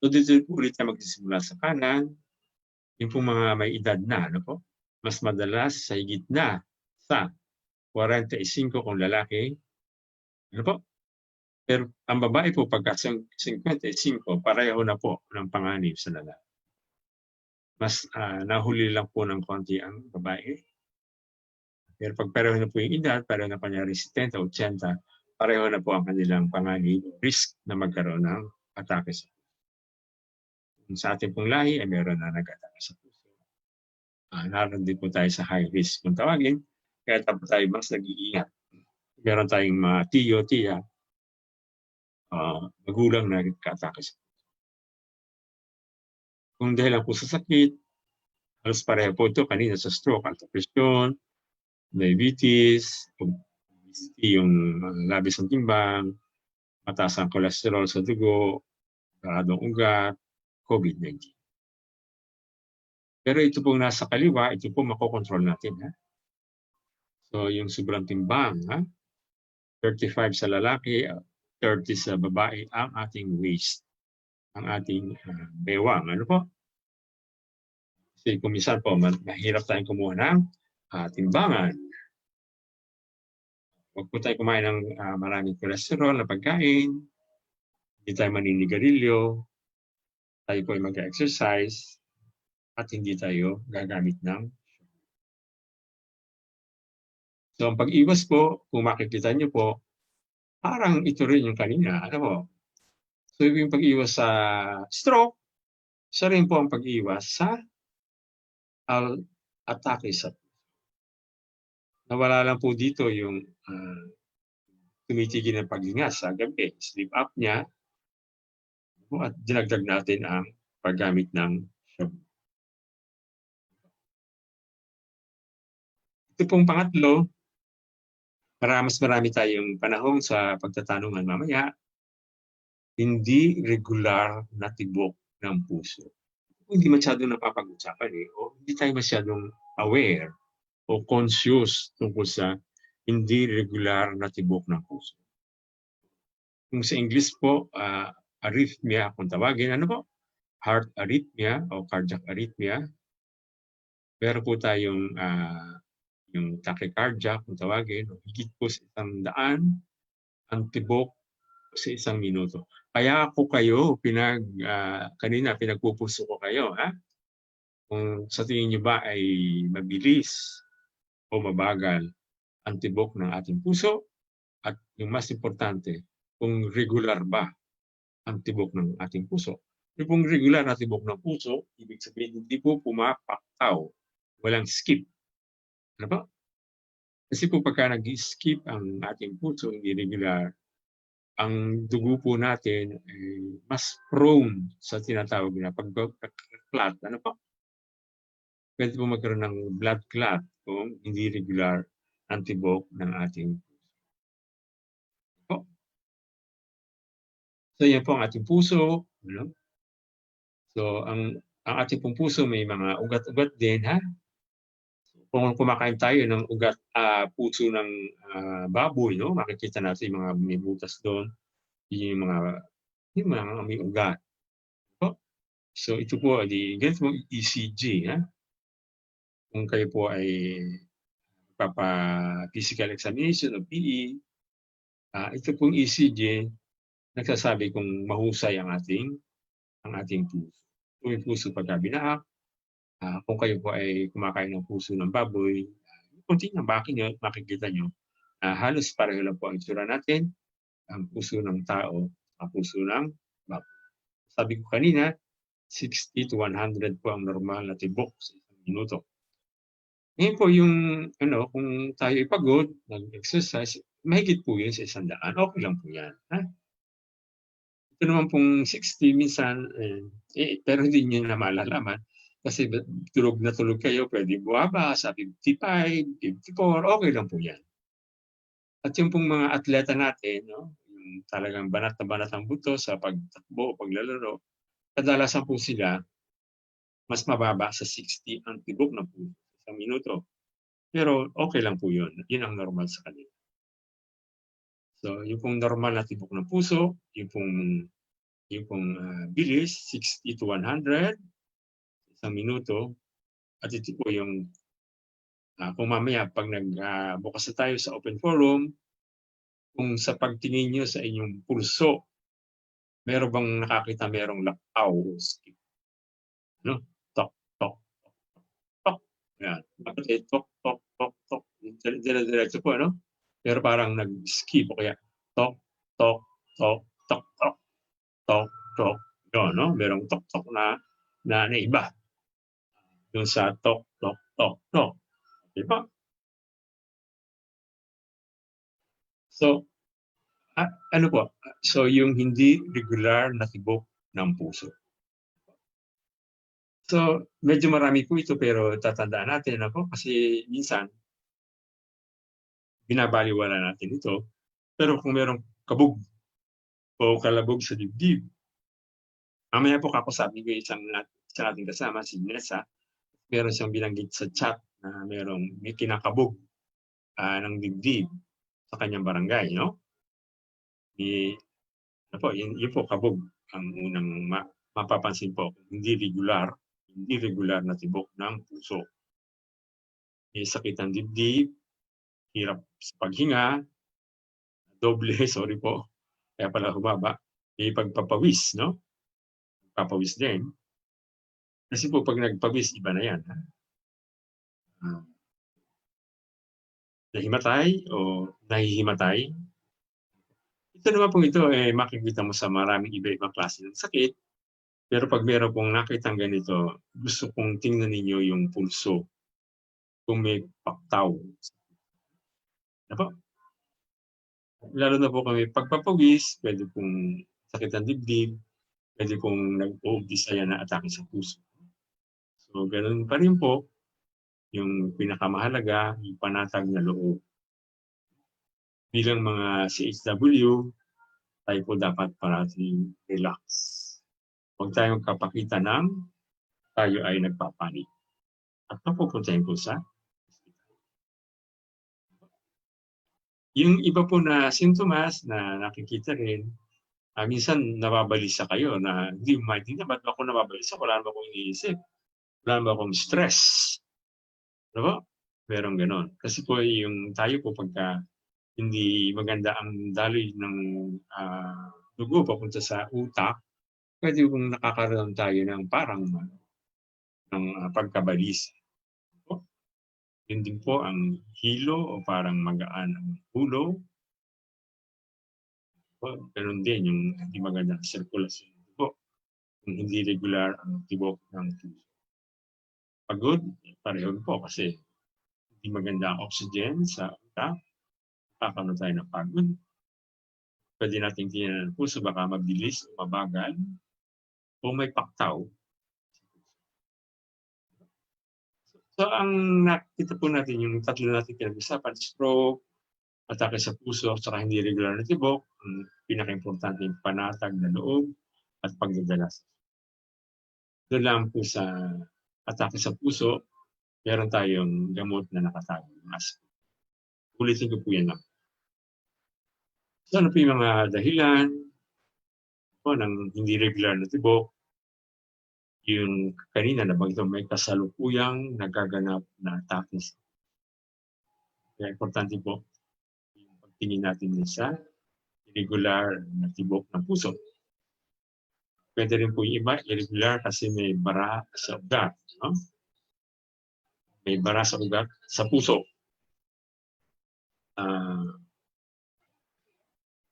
So dito po ulit na magsisimula sa kanan, yung po mga may edad na, ano po? Mas madalas sa higit na sa 45 kung lalaki. Ano po? Pero ang babae po pagka 55, pareho na po ng panganib sa lalaki. Mas nahuli lang po ng konti ang babae. Pero pag pareho na po yung edad, pareho na kanyari 70, 80, pareho na po ang kanilang panganib, risk na magkaroon ng atake sa puso. Sa ating pong lahi ay meron na nag-atake sa puso. Naroon din po tayo sa high risk kung tawagin, kaya dapat tayo mas nag-iingat. Meron tayong mga tiyo, tiya, magulang na nagka-atake sa puso. Kung dahil lang po sa sakit, halos pareho po ito kanina sa stroke, alta-presyon, diabetes, obesity, yung labis ng timbang, mataas ang kolesterol sa dugo, karadong ugat, COVID-19. Pero ito pong nasa kaliwa, ito po makokontrol natin. So yung sobrang timbang, 35 sa lalaki, 30 sa babae, ang ating waist, ang ating bewang. Ano po? Kasi kung minsan po, mahirap tayong kumuha ng timbangan. Huwag po tayo kumain ng maraming kolesterol na pagkain, hindi tayo maninigarilyo, tayo po ay mag-exercise, at hindi tayo gagamit ng. So ang pag-iwas po, kung makikita nyo po, parang ito rin yung kanina. Ano po? So yung pag-iwas sa stroke, isa rin po ang pag-iwas sa atake sa puso. Nawala lang po dito yung tumitigil ng paghinga sa gabi, sleep apnea, at dinagdag natin ang paggamit ng shabu. Ito pong pangatlo, mas marami tayong panahon sa pagtatanungan mamaya, hindi regular na tibok ng puso. Hindi masyadong napapag-usapan o hindi tayo masyadong aware o conscious tungkol sa hindi regular na tibok ng puso. Kung sa English po, arrhythmia kung tawagin, ano po? Heart arrhythmia o cardiac arrhythmia. Pero po tayong yung tachycardia kung tawagin, higit po sa 100 ang tibok sa 1 minuto. Kaya ako kayo, kanina pinagpupuso ko kayo, kung sa tingin nyo ba ay mabilis o mabagal ang tibok ng ating puso, at yung mas importante, kung regular ba ang tibok ng ating puso. Kung regular na tibok ng puso, ibig sabihin hindi po pumapaktaw, walang skip Ano po? Kasi po pagka nag-skip ang ating puso, hindi regular, ang dugo po natin ay mas prone sa tinatawag na pagka-clot. Ano po? Puwede po magkaroon ng blood clot kung hindi regular ang tibok ng ating po. So, yan po ang ating puso, ano? So, ang ating pong puso may mga ugat-ugat din, ha? Kung kumakain tayo ng ugat, puso ng, baboy, 'no, makikita natin yung mga may butas do'n, yung mga may ugat po. So, ito po ay ganito pong ECG, ha? Kung kayo po ay physical examination o PE, ito pong ECG nagsasabi kung mahusay ang ating puso. Kung yung puso pagka binaak, kung kayo po ay kumakain ng puso ng baboy, konting ambakin niyo at makikita niyo, halos pareho lang po ang itsura natin, ang puso ng tao, ang puso ng baboy. Sabi ko kanina, 60 to 100 po ang normal na tibok sa isang minuto. Ngayon po yung kung tayo ay pagod, nag-exercise, mahigit po yun sa 100, okey lang po yan, ha? Ito naman pong 60 minsan, pero hindi niyo na malalaman kasi tulog na tulog kayo, puwedeng bumaba sa 55, 54, okey lang po yan. At yung pong mga atleta natin, 'no, yung talagang banat na banat ang buto sa pagtakbo o paglalaro, kadalasan po sila mas mababa sa 60 ang tibok ng puso sa isang minuto. Pero okey lang po yun, yun ang normal sa kanila. So, yung pong normal na tibok ng puso, yung pong bilis 60 to 100 isang minuto, at ito po yung, kung mamaya 'pag bukas na tayo sa open forum, kung sa pagtingin niyo sa inyong pulso, meron bang nakakita merong laktaw o skip, no? Tok, tok, tok, yan. Dapat tok, tok, tok, tok, dire-diretso po, ano? Pero parang nag-skip o kaya tok, tok, tok, tok, tok, tok, tok, yun, 'no? Merong tok, tok na iba dun sa tok, tok, tok, tok, 'di ba? So, ano po, so yung hindi regular na tibok ng puso. So, medyo marami po ito pero tatandaan natin, ako kasi minsan binabalewala natin ito. Pero kung merong kabog o kalabog sa dibdib, mamaya po kakausapin ko isang ating kasama, si Nessa, meron siyang binanggit sa chat na may kinakabog ng dibdib sa kanyang barangay, no? Ano po, yun po, kabog ang unang mapapansin po, hindi regular na tibok ng puso. May sakit ng dibdib, hirap sa paghinga, doble, sorry po, kaya pala humaba, may pagpapawis, no? Papawis din. Kasi po pag nagpawis, iba na yan. Nahimatay o nahihimatay. Ito naman pong ito, makikita mo sa maraming iba-ibang klase ng sakit. Pero pag meron pong nakitang ganito, gusto kong tingnan ninyo yung pulso. Kung may paktaw. Ano? Lalo na po kami pagpapawis, pwede pong sakit ng dibdib, pwede pong nag-uumpisa yan na atake sa puso. So, ganoon pa rin po, yung pinakamahalaga, yung panatag na loob. Bilang mga CHW, tayo po dapat parating relax. Huwag tayong kapakita ng tayo ay nagpapanik. At napupuntahin po sa yung iba po na sintomas na nakikita rin, minsan nababalisa kayo na hindi mo maintindihan, ba't ako nababalisa? Wala naman akong iniisip. Wala naman akong stress. Ano po? Merong ganon. Kasi po yung tayo po pagka hindi maganda ang daloy ng dugo papunta sa utak, pwede pong nakakaroon tayo ng parang ng pagkabalisa. Yun din po ang hilo o parang magaan ang ulo. Ganun din yung hindi magandang sirkulasyon ng dugo. Kung hindi regular ang tibok ng puso. Pagod, pareho po kasi hindi maganda ang oxygen sa utak, kakaroon tayo ng pagod. Pwede natin tingnan ang puso, baka mabilis o mabagal, o may paktaw. So ang nakita po natin, yung tatlo natin pinag-usapan, stroke, atake sa puso, saka hindi regular na tibok, ang pinaka-importante yung panatag na loob at pagdadalas. Doon lang po sa atake sa puso, meron tayong gamot na nakatago. Ulitin ko po yan lang. So ano po yung mga dahilan po ng hindi regular na tibok? Yung kanina nabanggit may kasalukuyang nagaganap na atake. Kaya importante po yung pagtingin natin sa irregular na tibok ng puso. Pwede rin po yung iba, irregular kasi may bara sa ugat. No? May bara sa ugat sa puso.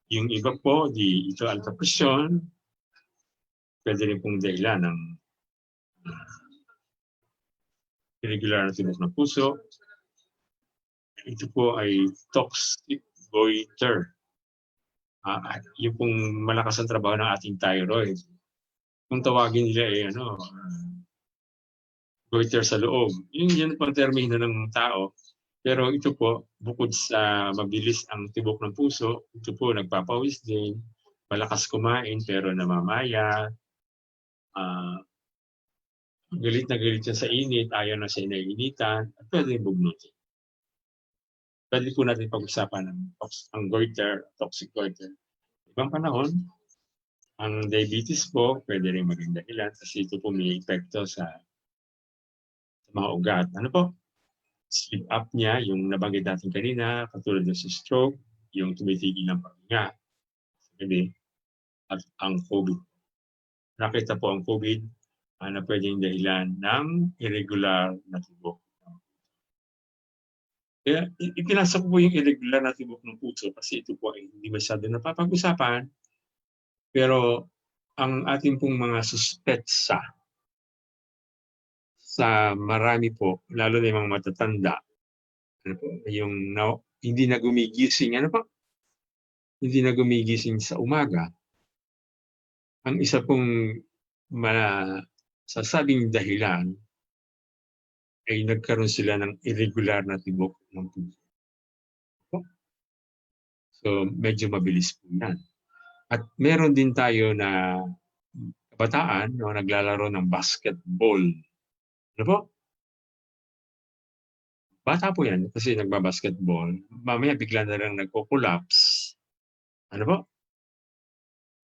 Yung iba po, ito alta presyon, pwede rin pong dahilan ng irregular na tibok ng puso. Ito po ay toxic goiter. Yung pong malakas ang trabaho ng ating thyroid. Kung tawagin nila ay goiter sa loob. Yun po ang termino ng tao. Pero ito po, bukod sa mabilis ang tibok ng puso, ito po nagpapawis din, malakas kumain pero namamaya, galit na galit siya sa init, ayaw na siya inainitan, at pwede bugnutin. Pwede po natin pag-usapan ang goiter, toxic goiter. Ibang panahon, ang diabetes po, pwede rin maging dahilan kasi ito po may epekto sa mga ugat. Ano po? Sleep apnea, yung nabanggit natin kanina, katulad ng stroke, yung tumitigil ng paghinga. At ang COVID. Nakita po ang COVID na pwedeng dahilan ng irregular na tibok. Kaya ipinasa ko po yung irregular na tibok ng puso kasi ito po ay hindi masyado napapag-usapan. Pero ang ating pong mga suspetsa sa marami po, lalo na yung mga matatanda, yung hindi na gumigising, hindi na gumigising sa umaga. Ang isa pong masasabing dahilan ay nagkaroon sila ng irregular na tibok ng puso. So medyo mabilis po yan. At meron din tayo na kabataan na naglalaro ng basketball. Ano po? Bata po yan kasi nagbabasketball. Mamaya bigla na lang nagko-collapse. Ano po?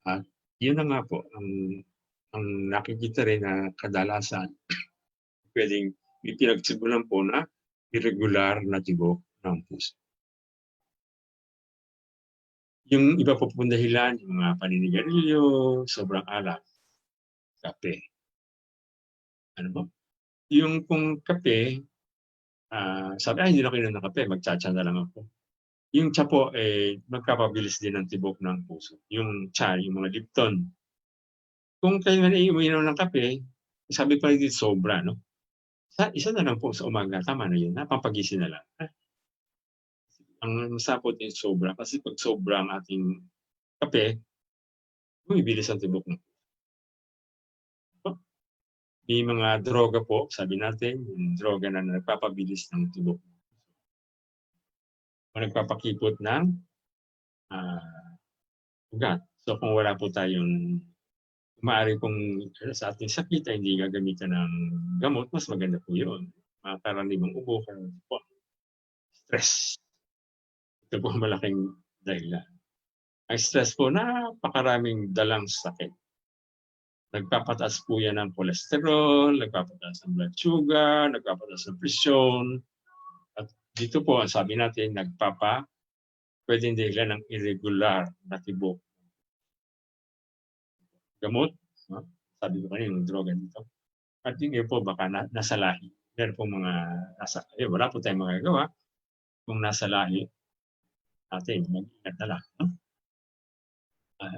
At yun na nga po, ang nakikita rin na kadalasan, pwedeng ipinagsimulan po na irregular na tibok ng puso. Yung iba po pong dahilan, yung mga paninigarilyo, sobrang alak, kape. Ano po? Yung pong kape, sabi, hindi na kailan ng kape, magtsatsa na lang ako. Yung tsa po, magkapabilis din ng tibok ng puso. Yung tsa, yung mga Lipton. Kung kayo nga uminom ng kape, sabi pa rin dito sobra, no? Isa na lang po sa umaga, tama na yun, pampagising na lang. Ang sapot yung sobra, kasi pag sobra ang ating kape, bumibilis ang tibok ng puso. May mga droga po, sabi natin, yung droga na nagpapabilis ng tibok. O nagpapakipot ng ugat. So kung wala po tayong maaari pong sa ating sakit ay hindi gagamitan ng gamot, mas maganda po yun. Mga karaniwang ubo, po. Stress. Ito po malaking dahilan. Ang stress po, napakaraming dalang sakit. Nagpapataas po yan ng cholesterol, nagpapataas ng blood sugar, nagpapataas ng presyon. At dito po, sabi natin, pwedeng dahilan ng irregular na tibok. Gamot, sabi ko kanina, yung droga dito. At yung po, baka nasa lahi. Meron po mga wala po tayong magagawa kung nasa lahi natin, mag-ingat na lang. No?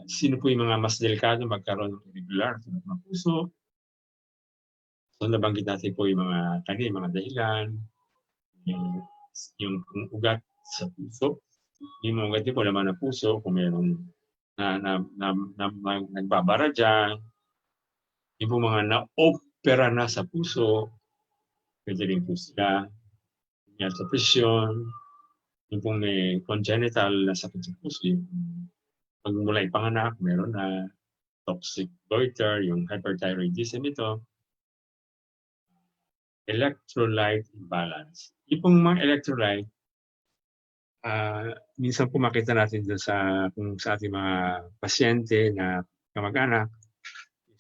Sino po yung mga mas delikado magkaroon ng irregular ng puso? So nabanggit natin po yung mga dahilan, yung yung ugat sa puso, yung ugat din po laman ng puso, kung mayroong nagbabara dyan, yung po mga na-opera na sa puso, pwede rin po sila, yan sa presyon, yung pong may congenital na sakit sa puso, yung pag mula ipanganak, meron na toxic goiter, yung hyperthyroidism ito, electrolyte imbalance. Yung pong mga electrolyte, minsan po makita natin dun kung sa ating mga pasyente na kamag-anak,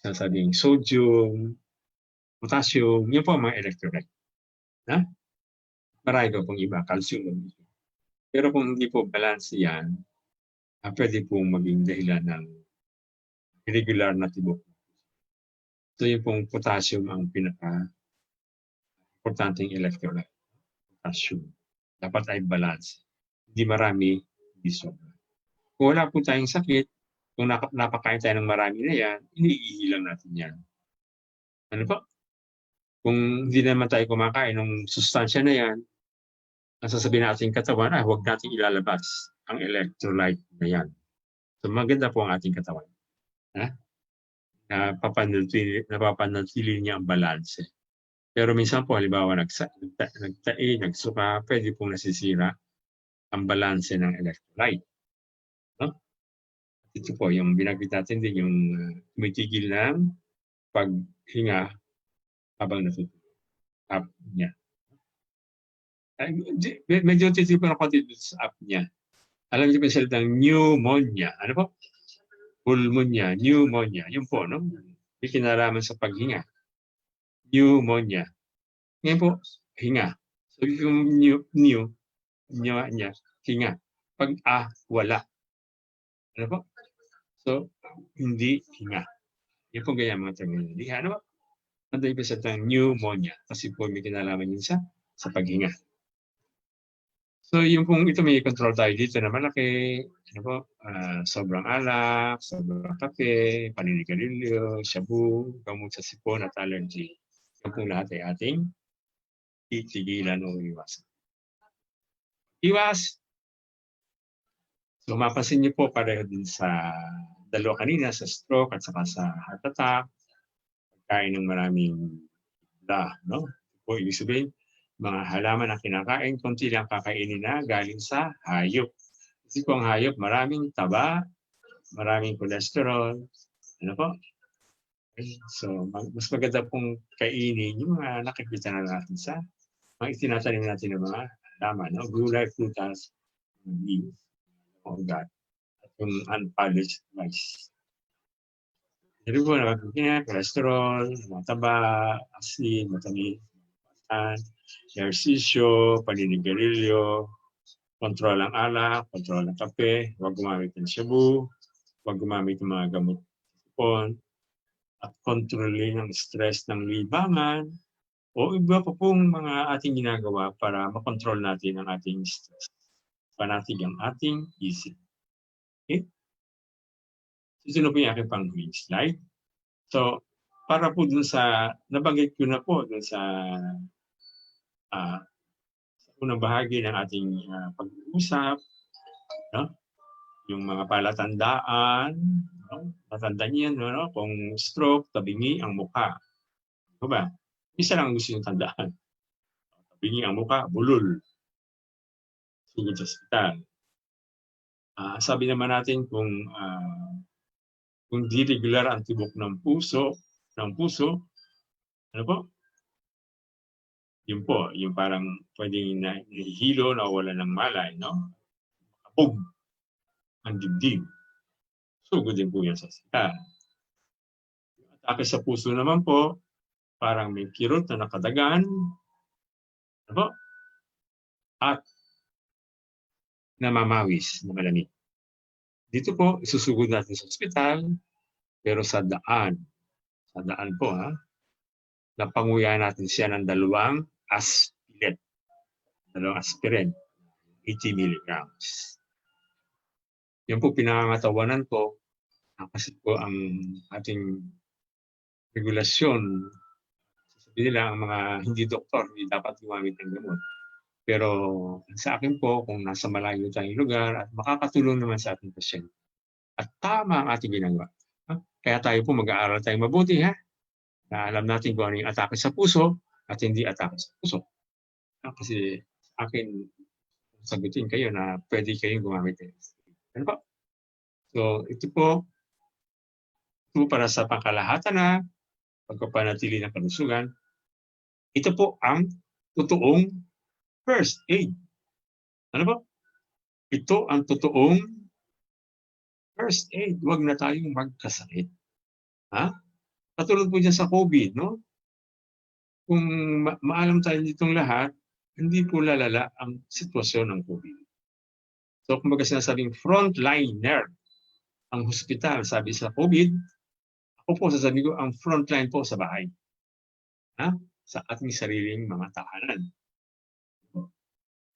sasabing sodium, potassium, yun po ang mga electrolyte. Marami po pong iba, calcium. Pero kung hindi po balance yan, pwede pong maging dahilan ng irregular na tibok. So yung pong potassium ang pinaka-importanting electrolyte. Potassium. Dapat ay balance. Hindi marami, hindi sobra. Kung wala po tayong sakit, kung napakain tayo ng marami na yan, iniihilang natin yan. Ano po? Kung hindi naman tayo kumakain ng sustansya na yan, ang sasabihin natin katawan, huwag natin ilalabas ang electrolyte na yan. So maganda po ang ating katawan. Napapanatili niya ang balance. Pero minsan po, halimbawa, nagtae, nagsuka, pwede pong nasisira ang balance ng electrolyte. No? Ito po, yung binagit natin din, yung tumitigil ng paghinga habang natutulog. Apnea. Medyo titipon ako dito sa apnea. Alam niyo ba salitang pneumonia? Ano po? Pulmonia, pneumonia. Yun po, no? May kinalaman sa paghinga. Pneumonia. Ngayon po, hinga. So, yung niya, hinga. Pag wala. Ano po? So, hindi hinga. Yan po ganyan mga terminology. Ano po? Ano yung salitang pneumonia? Kasi po may kinalaman yun sa paghinga. So yung pong ito may control tayo dito na malaki, ano po, sobrang alak, sobrang kape, paninigarilyo, shabu, gamot sa sipon at allergy. Yung pong lahat ay ating titigilan o iwasan. Iwas! So mapasin niyo po pareho din sa dalawa kanina, sa stroke at saka sa heart attack, pagkain ng maraming no? Po, ibig sabihin, mga halaman na kinakain, konti lang kakainin na galing sa hayop. Kasi kung hayop, maraming taba, maraming cholesterol. Ano po? So, mas maganda pong kainin yung mga nakikita na natin sa mga itinatanim natin ng mga halaman. No? Gulay, prutas, beans, ugat, at yung unpolished rice. Ito po, nakakita, cholesterol, mga taba, asin, matamis, ehersisyo, paninigarilyo, kontrol ang alak, kontrol ang kape, huwag gumamit ng shabu, huwag gumamit ng mga gamot sa sipon, at kontrolin ang stress ng libangan, o iba pa pong mga ating ginagawa para makontrol natin ang ating stress. Panatig ang ating isip. Okay? Susunod po yung aking pang-huling slide. So, para po dun sa, nabanggit ko na po dun sa unang bahagi ng ating pag-uusap, no? Yung mga palatandaan, no? Matandaan yan, no? Kung stroke, tabingi ang mukha. Ano ba? Isa lang ang gusto nyo tandaan. Tabingi ang mukha, bulol. Sugod sa ospital. Sabi naman natin kung di regular ang tibok ng puso, ano po? Yun po, yung parang pwedeng nahihilo, nawawala ng malay, no? Kapog ang dibdib. Sugod din po yan sa ospital. Atake sa puso naman po, parang may kirot na nakadagan, ano po? At namamawis na malamig. Dito po, isusugod natin sa ospital, pero sa daan po, napanguyahan natin siya ng 2 aspirin, 80 milligrams. Yan po pinangangatawanan ko kasi po ang ating regulasyon, sabi nila ang mga hindi doktor, hindi dapat gumamit ng gamot. Pero sa akin po, kung nasa malayo tayong lugar at makakatulong naman sa ating pasyente at tama ang ating ginagawa, kaya tayo po mag-aaral tayong mabuti, na alam natin kung ano yung atake sa puso at hindi atake sa puso. Kasi sa akin, sagutin kayo na pwede kayong gumamit ng aspirin. Ano po? So, ito po para sa pangkalahatan na pagpapanatili ng kalusugan. Ito po ang totoong first aid. Ano po? Ito ang totoong first aid. Huwag na tayong magkasakit. Katulad po dyan sa COVID, no? Kung maalam tayo ditong lahat, hindi po lalala ang sitwasyon ng COVID. So, kumbaga sinasabing frontliner ang hospital, sabi sa COVID, ako po sasabi ko, ang frontline po sa bahay. Sa ating sariling mga tahanan.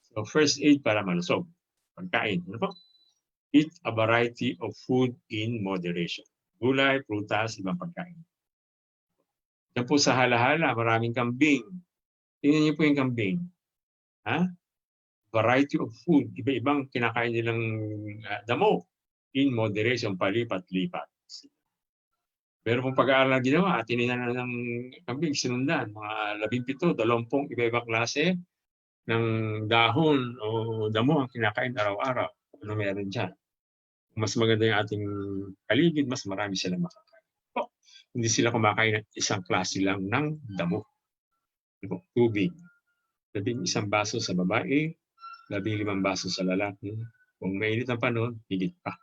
So, first aid para malusog. Pagkain. Ano po? Eat a variety of food in moderation. Gulay, prutas, ibang pagkain. Yan po sa halahala, maraming kambing. Tingnan niyo po yung kambing. Variety of food. Iba-ibang kinakain nilang damo. In moderation, palipat-lipat. Pero kung pag-aaral na ginawa, tininan na ng kambing, sinundan. Mga 17, 20, iba-ibang klase ng dahon o damo ang kinakain araw-araw. Ano meron dyan? Mas maganda yung ating paligid, mas marami silang makakain. Hindi sila kumakain ng isang klase lang ng damo. Tubig. 11 baso sa babae, 15 baso sa lalaki. Kung mainit ang panahon, higit pa.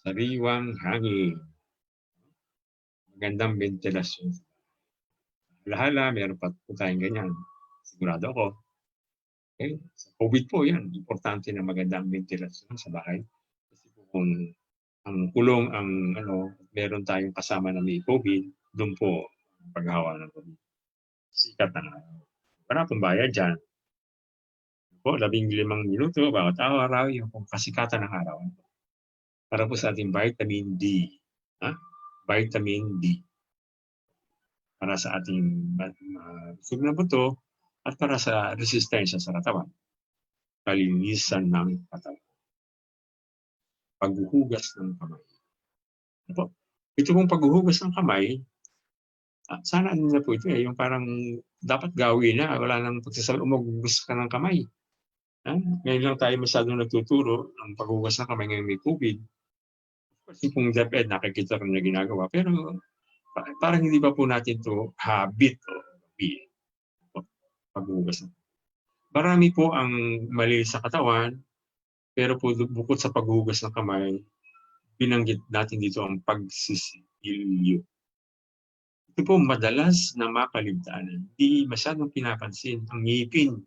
Sariwang hangin. Magandang ventilasyon. Lahala, meron pa po tayong ganyan. Sigurado ako. Okay? Sa COVID po yan, importante na magandang ventilasyon sa bahay. Kasi po kung ang kulong ang meron tayong kasama na may COVID, doon po paghawa ng COVID. Sikat na araw. Para pong bayad dyan. Po, 15 minuto, bawat araw, yung kasikatan ng araw. Para po sa ating vitamin D. Vitamin D. Para sa ating busog na buto at para sa resistensya sa katawan. Kalinisan ng katawan. Paghuhugas ng kamay. Ito pong paghuhugas ng kamay, sana ano na po ito yung parang dapat gawin na, wala nang pagsasabi, umugugas ka ng kamay. Ngayon lang tayo masyadong nagtuturo ng paghuhugas ng kamay ngayong may COVID. Kasi kung DepEd, nakikita rin na ginagawa, pero parang hindi pa po natin to habit o paghuhugas. Marami po ang mali sa katawan, pero po bukod sa paghuhugas ng kamay, binanggit natin dito ang pagsisilyo. Ito po madalas na makaligtaan. Hindi masyadong pinapansin ang ngipin.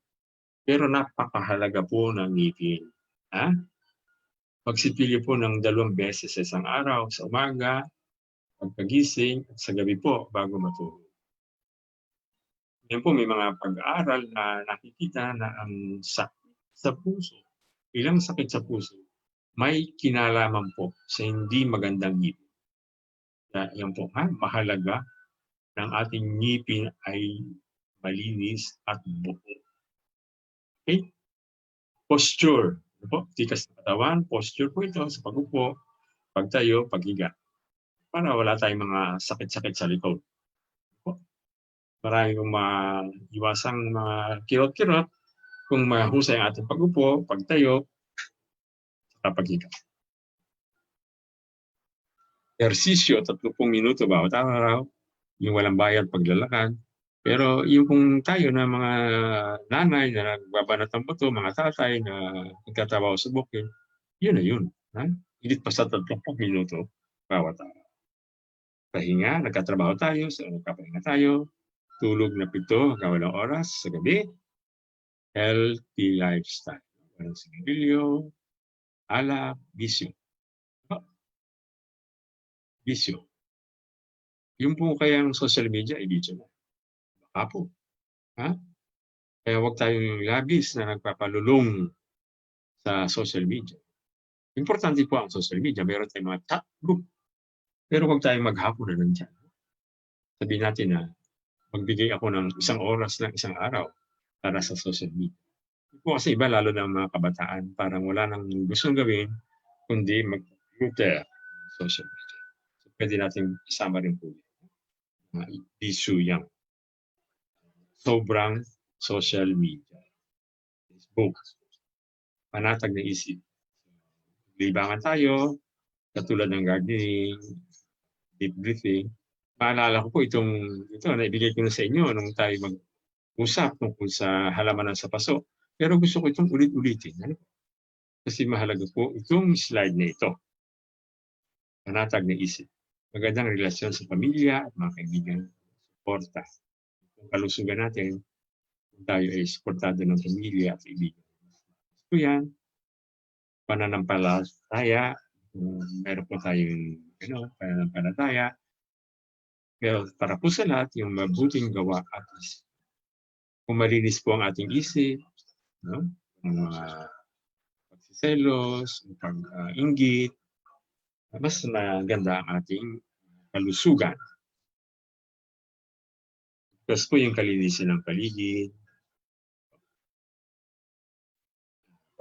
Pero napakahalaga po ng ngipin. Pagsipilyo po ng 2 beses sa isang araw, sa umaga, pagkagising, at sa gabi po bago matulog. Yan po may mga pag-aaral na nakikita na ang sakit sa puso, ilang sakit sa puso, may kinalaman po sa hindi magandang ngipin. Yan po, mahalaga ng ating ngipin ay malinis at buo. Okay? Posture. Tikas ng katawan, posture po ito sa pag-upo, pagtayo, paghiga. Para wala tayong mga sakit-sakit sa likod. Marami kong maiwasang mga kirot-kirot kung mahusay ang ating pag-upo, pagtayo, at paghiga. Ehersisyo, 30 minuto bawat araw, yung walang bayad paglalakad. Pero yung kung tayo na mga nanay na nagbabanat ng buto, mga tatay na nagtatrabaho sa bukid, yun na yun. Higit pa sa 30 minuto bawat araw. Pahinga, nagkatrabaho tayo, nagkapahinga tayo, tulog na 7 hanggang 8 oras sa gabi, healthy lifestyle. Walang sigarilyo, alak, bisyo. Bisyo. Yung po kayang social media, ibisyo na. Baka po. Kaya huwag tayong labis na nagpapalulong sa social media. Importante po ang social media. Meron tayong mga top group. Pero huwag tayong maghapon na nandiyan. Sabihin natin na magbigay ako ng 1 oras ng isang araw para sa social media. Po kasi iba, lalo ng mga kabataan, parang wala nang gustong gawin kundi mag-computer, social media. So, pwede natin isama rin po yung issue yan. Sobrang social media. Facebook, panatag na isip. Libangan tayo, katulad ng gardening, deep breathing. Paalala ko po ito na ibigay ko na sa inyo nung tayo mag-usap tungkol sa halamanan sa paso. Pero gusto ko itong ulit-ulitin. Ano? Kasi mahalaga po itong slide na ito. Panatag na isip. Magandang relasyon sa pamilya at mga kaibigan. Suporta. Kung kalusugan natin, kung tayo ay suportado ng pamilya at kaibigan. Ito yan. Pananampalataya. Meron po tayong pananampalataya. Pero para po sa lahat, yung mabuting gawa at isip. Kung malinis po ang ating isip, no? Ang mga pagsiselos, pag-inggit, mas maganda ang ating kalusugan. Tapos po yung kalinisin ng paligid,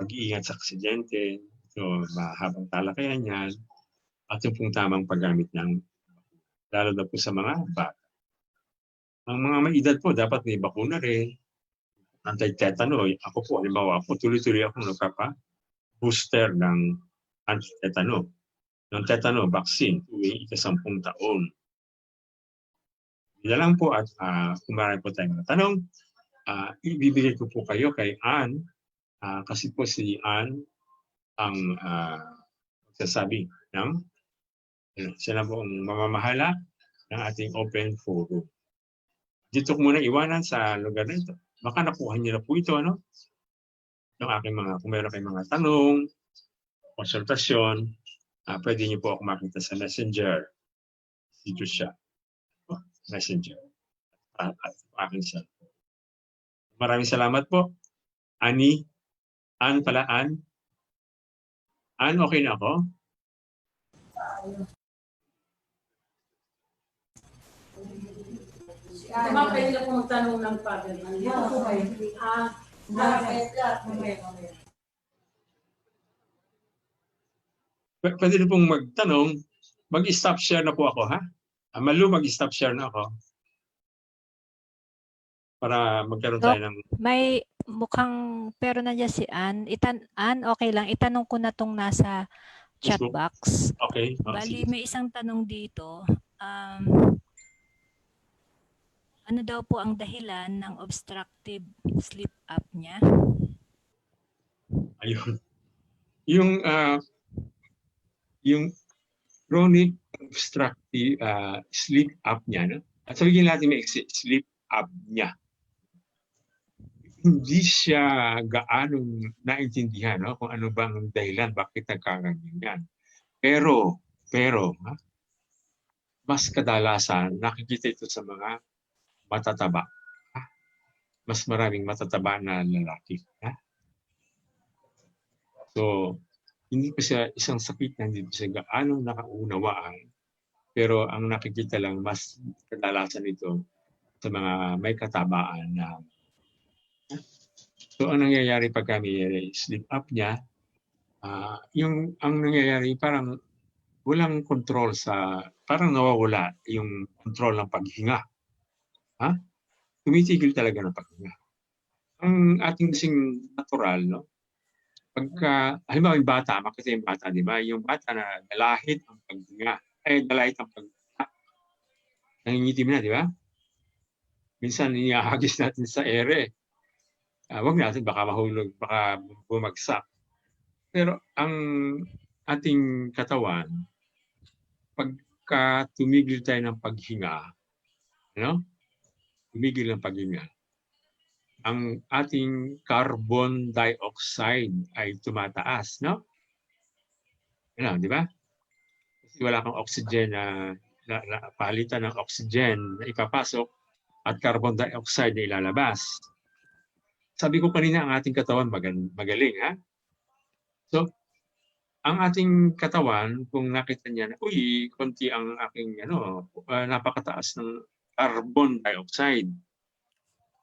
pag-iingat sa aksidente, so mahabang talakayan yan, at yung pong tamang paggamit ng lalo na po sa mga bata. Ang mga may edad po, dapat may bakuna rin. Anti-tetano. Ako po, halimbawa, tuloy-tuloy ako nagpapa-booster ng anti-tetano. Ng tetano vaccine tuwing 10 taon. Yan lang po at kung marami po tayong tanong, ibibigay ko po kayo kay Ann kasi po si Ann ang magsasabi ng siya na po ang mamamahala ng ating open forum. Dito ko muna iwanan sa lugar na ito. Baka nakuha niyo na po ito, ano? Yung aking kung meron kayong mga tanong, konsultasyon, pwede niyo po ako makita sa Messenger. Dito siya. Messenger. At aking cellphone. Maraming salamat po. Ann pala, Ann. Ann, okay na ako? Diba pwede na po magtanong ng father? Pwede na pong magtanong. Mag-stop share na po ako, ha? Malu, mag-stop share na ako. Para magkaroon tayo ng... May mukhang, pero nandiyan si Ann. Ann, okay lang. Itanong ko na tong nasa chat box. Okay. Bali, may isang tanong dito. Ano daw po ang dahilan ng obstructive sleep apnea? Ayun. Yung chronic obstructive sleep apnea, no? At sabihin natin may sleep apnea. Hindi siya gaanong naintindihan, no? Kung ano bang dahilan, bakit nagkaganyan. Pero, mas kadalasan, nakikita ito sa mga matataba. Mas maraming matataba na lalaki. So, hindi pa siya isang sakit na hindi siya gaano nakaunawaan. Pero ang nakikita lang, mas kadalasan ito sa mga may katabaan na. So, ang nangyayari pag may sleep apnea, ang nangyayari parang walang control parang nawawala yung control ng paghinga. Tumitigil talaga ng paghinga. Ang ating kasing natural, no? Pagka, halimbawa yung bata, makita yung bata, di ba? Yung bata na dalahit ang paghinga, dalahit ang paghinga. Nangingitim na, di ba? Minsan, inihahagis natin sa ere. Wag natin, baka mahulog, baka bumagsak. Pero ang ating katawan, pagka tumigil tayo ng paghinga, tumigil ng paghinga, ang ating carbon dioxide ay tumataas, no? Di ba? Kasi wala kang oxygen na palitan ng oxygen na ipapasok at carbon dioxide na ilalabas. Sabi ko kanina, ang ating katawan magaling, ha? So, ang ating katawan, kung nakita niya na, konti ang aking, napakataas ng carbon dioxide,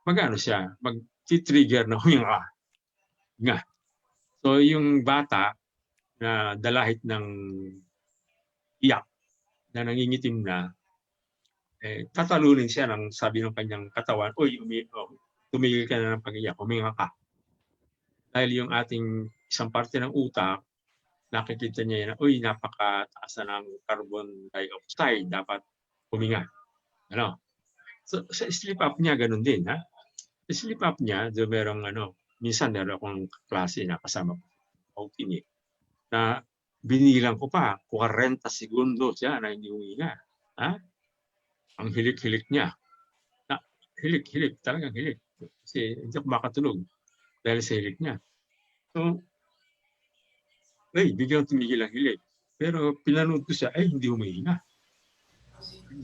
magano siya? titrigger na huminga. Nga. So yung bata na dalahit ng iyak na nangingitim na, tatalunin siya ng sabi ng kanyang katawan, uy, tumigil ka na ng pag-iyak, huminga ka. Dahil yung ating isang parte ng utak, nakikita niya na, uy, napakataas na ng carbon dioxide, dapat huminga. Ano? So, sa sleep apnea, ganun din. Ha? Sa sleep apnea, merong minsan meron akong klase na kasama ko, na binilang ko pa, 40 segundo siya na hindi huminga. Ha? Ang hilik-hilik niya. Hilik, talagang hilik. Kasi hindi ako makatulog dahil sa hilik niya. So, biglang tumigil ang hilik. Pero pinanood ko siya, hindi humihinga.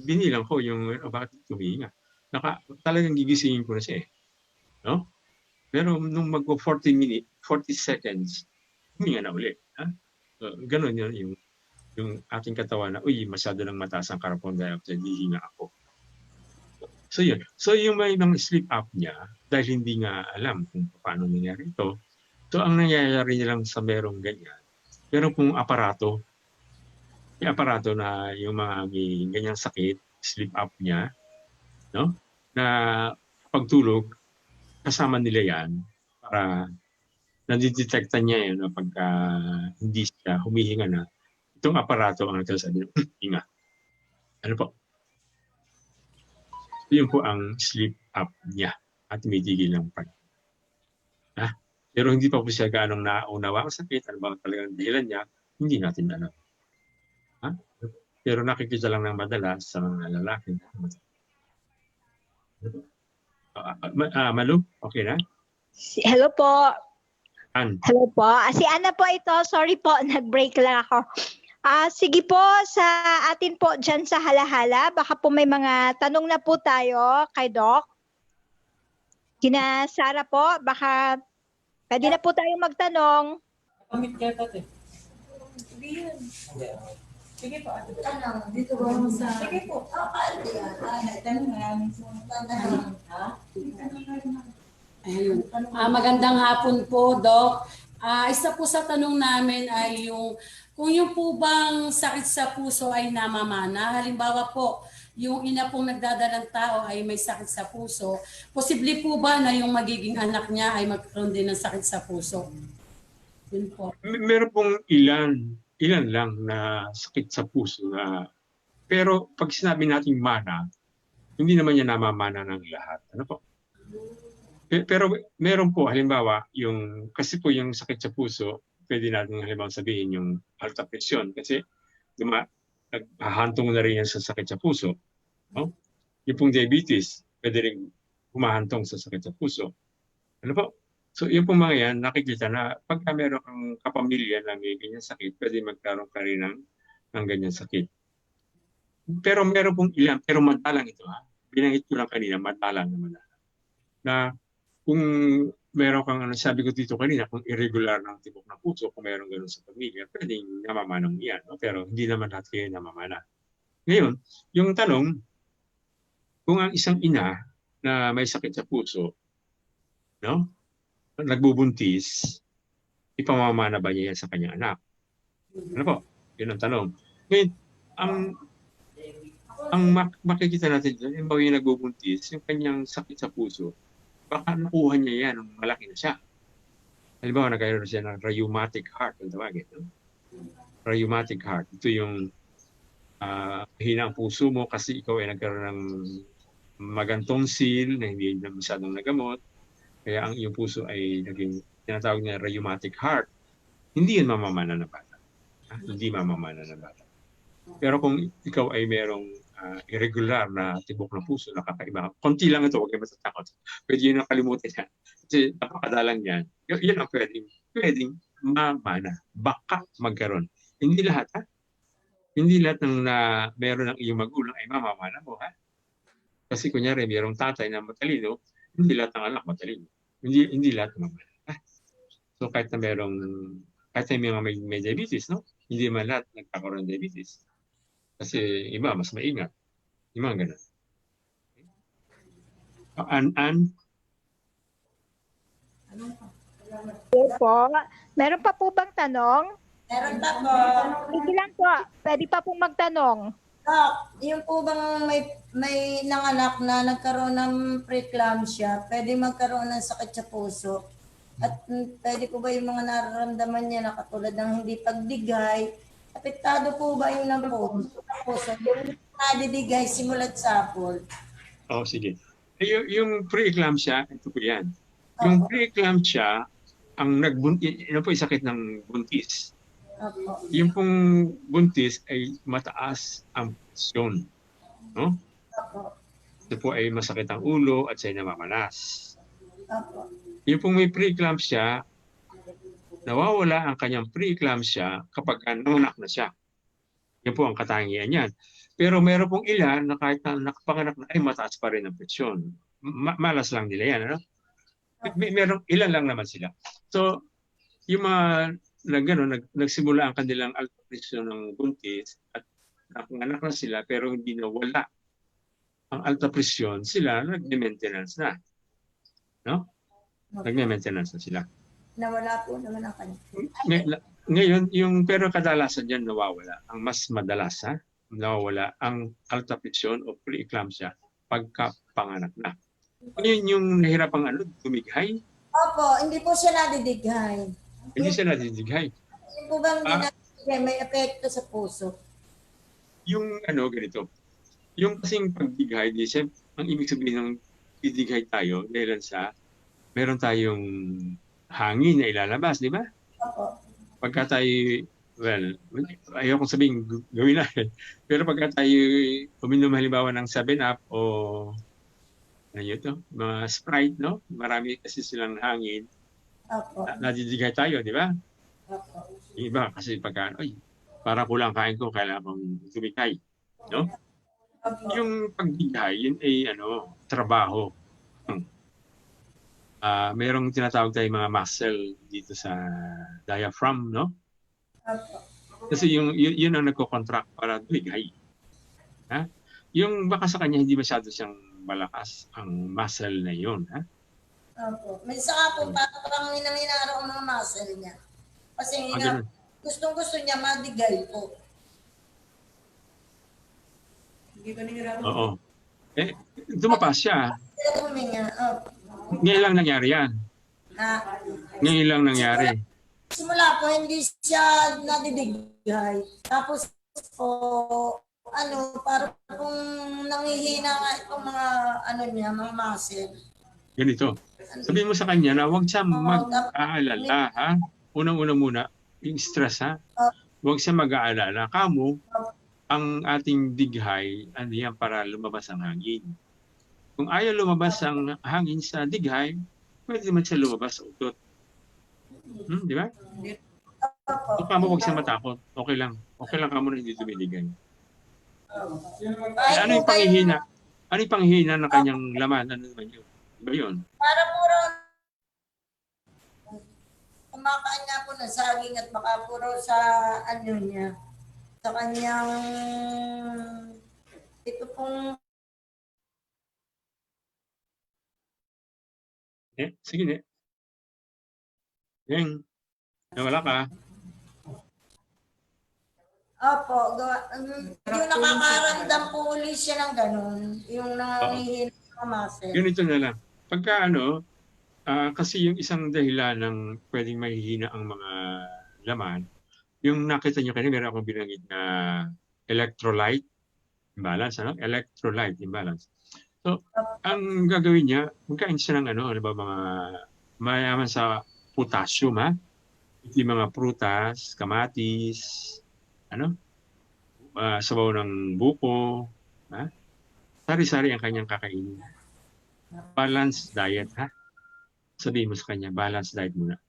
Binilang ko yung bakit humihinga. Talagang gigisingin ko na siya. No? Pero nung mag-40 seconds, huminga na ulit. Ha? So, ganun yun yung ating katawan na, masyado nang mataas ang carbon dioxide, hihinga ako. So yun. So yung may mga sleep apnea, dahil hindi nga alam kung paano nangyari ito, so ang nangyayari nilang sa merong ganyan, meron pong aparato. May aparato na yung mga may ganyang sakit, sleep apnea, no? Na pagtulog, kasama nila yan para nadidetekta niya yun pagka hindi siya humihinga na. Itong aparato ang nagsasabi, hinga. Ano po? Yun po ang sleep apnea at tumitigil ng pag. Pero hindi pa po siya gaanong naunawa ang sakit, ano ba talagang dahilan niya, hindi natin alam. Pero nakikita lang ng madalas sa mga lalaki. Malu, okay na? Hello po. Ann. Hello po. Si Ana po ito. Sorry po, nag-break lang ako. Sige po, sa atin po dyan sa Halahala, baka po may mga tanong na po tayo kay Doc. Kina Sara po, baka pwede na po tayong magtanong. Pamit ka tate. Sige po. Dito ba sa... Sige po. Ayun. Magandang hapon po, Doc. Isa po sa tanong namin ay kung yung po bang sakit sa puso ay namamana, halimbawa po, yung ina pong nagdadalang tao ay may sakit sa puso, posible po ba na yung magiging anak niya ay magkaroon din ng sakit sa puso? Yun po. Meron pong ilan lang na sakit sa puso na, pero pag sinabi nating mana, hindi naman yan namamana ng lahat. Ano po? Pero meron po, halimbawa, kasi po yung sakit sa puso, pwede natin halimbawa sabihin yung alta presyon kasi naghahantong na rin yan sa sakit sa puso. No? Yung pong diabetes, pwede rin humahantong sa sakit sa puso. Ano po? So yung pong mga yan, nakikita na pagka meron kang kapamilya na may ganyan sakit, pwede magkaroon ka rin ng ganyan sakit. Pero meron pong ilan, pero madalang ito. Binanggit ko lang kanina, madalang. Na kung meron kang, sabi ko dito kanina, kung irregular ng tibok ng puso, kung meron ganun sa pamilya, pwedeng namamanang yan. No? Pero hindi naman lahat kayo namamana. Ngayon, yung tanong, kung ang isang ina na may sakit sa puso, no, nagbubuntis, ipamamana ba niya yan sa kanyang anak? Ano po? Yun ang tanong. Ngayon, ang makikita natin dyan, yung yung nagbubuntis, yung kanyang sakit sa puso, baka nakuha niya yan nung malaki na siya. Halimbawa, nagkaroon siya ng rheumatic heart, ang tawagin. No? Rheumatic heart. Ito yung hina ang puso mo kasi ikaw ay nagkaroon ng magantong seal na hindi na masyadong nagamot. Kaya ang iyong puso ay naging tinatawag na rheumatic heart. Hindi yan mamamana ng bata. Hindi mamamana ng bata. Pero kung ikaw ay merong irregular na tibok ng puso, nakakaiba. Konti lang ito, huwag kayo matatakot. Pwede yun nakalimutan yan. Kasi napakadalang yan. Yan ang pwedeng mamana. Baka magkaroon. Hindi lahat, ha? Hindi lahat ng meron ng iyong magulang ay mamamana mo, ha? Kasi kunyari, mayroong tatay na matalino, hindi lahat ng anak matalino. Hindi lahat mamamana. Ha? So kahit na may diabetes, no? Hindi man lahat nagkakaroon ng diabetes. Kasi iba, mas maingat. Yung mga ganun. Okay po. Meron pa po bang tanong? Meron pa po. Sige lang po. Pwede pa pong magtanong. Doc, yung po bang may nanganak na nagkaroon ng preeclampsia, pwede magkaroon ng sakit sa puso? At pwede po ba yung mga nararamdaman niya na katulad ng hindi pagdigay? Apektado po ba yung ng puso? Yung nadidigay simulat sapol? Oh, sige. Yung preeclampsia, ito po yan. Yung preeclampsia, ang yun po yung sakit ng buntis. Opo. Yung pong buntis ay mataas ang presyon. No? Opo. Ito po ay masakit ang ulo at siya'y namamalas. Opo. Yung pong may preeclampsia, nawawala ang kanyang preeclampsia kapag nanganak na siya. Yan po ang katangian niyan. Pero meron pong ilan na kahit na nakapanganak na ay mataas pa rin ang presyon. Malas lang nila yan. Ano? Meron, ilan lang naman sila. So, yung mga nagsimula ang kanilang alta presyon ng buntis at nakanganak na sila pero hindi nawala ang alta presyon, sila nag-maintenance na. No? Nag-maintenance na sila. Nawala po naman ang kanya. Ngayon, pero kadalasan dyan nawawala. Ang mas madalas, nawawala ang alta presyon o preeclampsia pagkapanganak na. Ngayon yung nahirapang tumighay, Opo, hindi po siya nadidighay. hindi siya nadidighay. Yung po bang nadidighay may epekto sa puso? Yung ganito, yung kasing pagdighay, ang ibig sabihin ng didighay tayo dahil sa meron tayong hangin na ilalabas, di ba? Opo. Pagka tayo, ayokong sabihin gawin natin, pero pagka tayo uminom halimbawa ng 7-Up o mga Sprite, no? Marami kasi silang hangin, Opo. nadidigay tayo, di ba? Opo. Yung iba kasi pagka, parang kulang kain ko, kailangan kong tumigay, no? Opo. Yung pagdigay, yun ay trabaho. Merong tinatawag tayong mga muscle dito sa diaphragm, no? Opo. Kasi yun ang nagko-contract para tumigay. Ha? Yung baka sa kanya hindi masyado siyang malakas ang muscle na yun, ha? Opo. Minsan nga po, parang hinang-hinaro ang mga muscle niya. Kasi Ganun. gustong-gusto niya madigay po. Hindi ka nahihirapan. Oo. Tumapas siya. Sila huminga. Opo. Ngayon lang nangyari yan. Ha? Ngayon lang nangyari. Simula po, hindi siya nadidigay. Tapos po, parang kung nanghihina nga itong mga, mga muscle. Ganito. Sabihin mo sa kanya na huwag siya mag-aalala, ha? Unang-una muna, yung stress, ha? Huwag siya mag-aalala. Kamo, ang ating dighay, yan para lumabas ang hangin. Kung ayaw lumabas ang hangin sa dighay, pwede naman siya lumabas sa utot. Di ba? So, kamo huwag siya matakot. Okay lang. Okay lang kamo na hindi tumidigay. Ano yung panghihina? Ano yung panghihina ng kanyang laman? Ano naman yun? Diba yun? Para puro kumakain nga po ng saging at baka puro sa niya. Sa kanyang ito pong Sige na. Yang, nawala ka. Opo, yung nakakaramdam po ulit siya ng ganun. Yung nanghihina ng muscle. Ganito na lang. Pagka kasi yung isang dahilan ng pwedeng mahihina ang mga laman, yung nakita nyo kanina, meron akong binanggit na electrolyte imbalance, electrolyte imbalance. So, ang gagawin niya, magkain siya ng mga mayaman sa potassium, ha? Yung mga prutas, kamatis, sabaw ng buko, ha? Sari-sari ang kanyang kakainin. Balanced diet, ha? Sabihin mo sa kanya, balanced diet muna.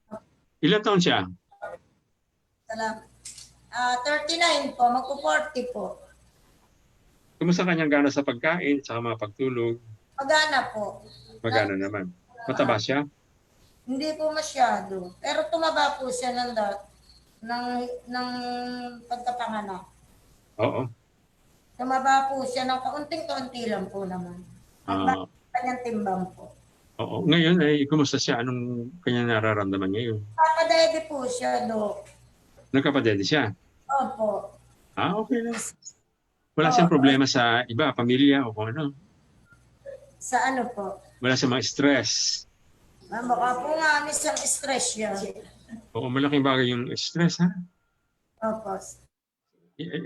Ilan taon siya? Salamat. 39 po, magpo-40 po. Kumusta kanyang gana sa pagkain, sa mga pagtulog? Magana po. Magana naman. Mataba siya? Hindi po masyado. Pero tumaba po siya ng pagkapanganak. Oo. Tumaba po siya ng kaunting-kaunti lang po naman. At kanyang timbang po. Oo. Ngayon ay kumusta siya? Anong kanya nararamdaman ngayon? Papadede po siya, Dok. Nagkapadede siya? Opo. Okay lang. Wala siyang problema sa iba, pamilya o kung ano. Sa ano po? Wala siyang mga stress. Baka po nga, isang stress siya. Oo, malaking bagay yung stress, ha? Opo.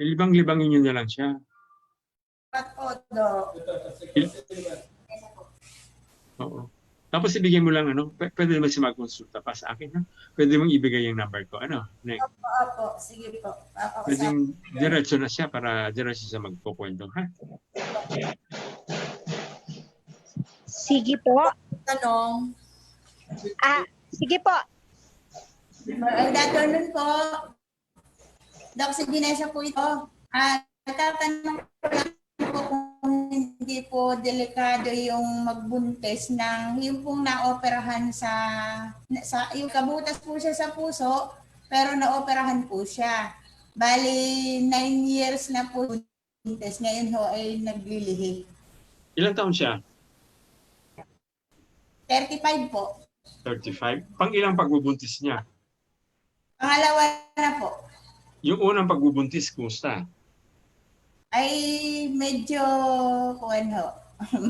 Libang-libangin nyo na lang siya. At po, Dok. Oo. Tapos ibigay mo lang, pwede naman siya magkonsulta pa sa akin, ha? Pwede mong ibigay yung number ko, Next. Opo, sige po. Pwedeng diretso na siya para diretso siya magkukwento, ha? Sige po. Tanong. Sige po. Good afternoon po. Dok, si Vanessa po ito. Tatanong ko lang po kung hindi po delikado yung magbuntis ng yung pong naoperahan sa yung kabutas po siya sa puso, pero naoperahan po siya. Bali, 9 years na po buntis. Ngayon ho ay naglilihi. Ilang taon siya? 35 po. 35? Pang ilang pagbubuntis niya? Pangalawa na po. Yung unang pagbubuntis, kumusta? Ay medyo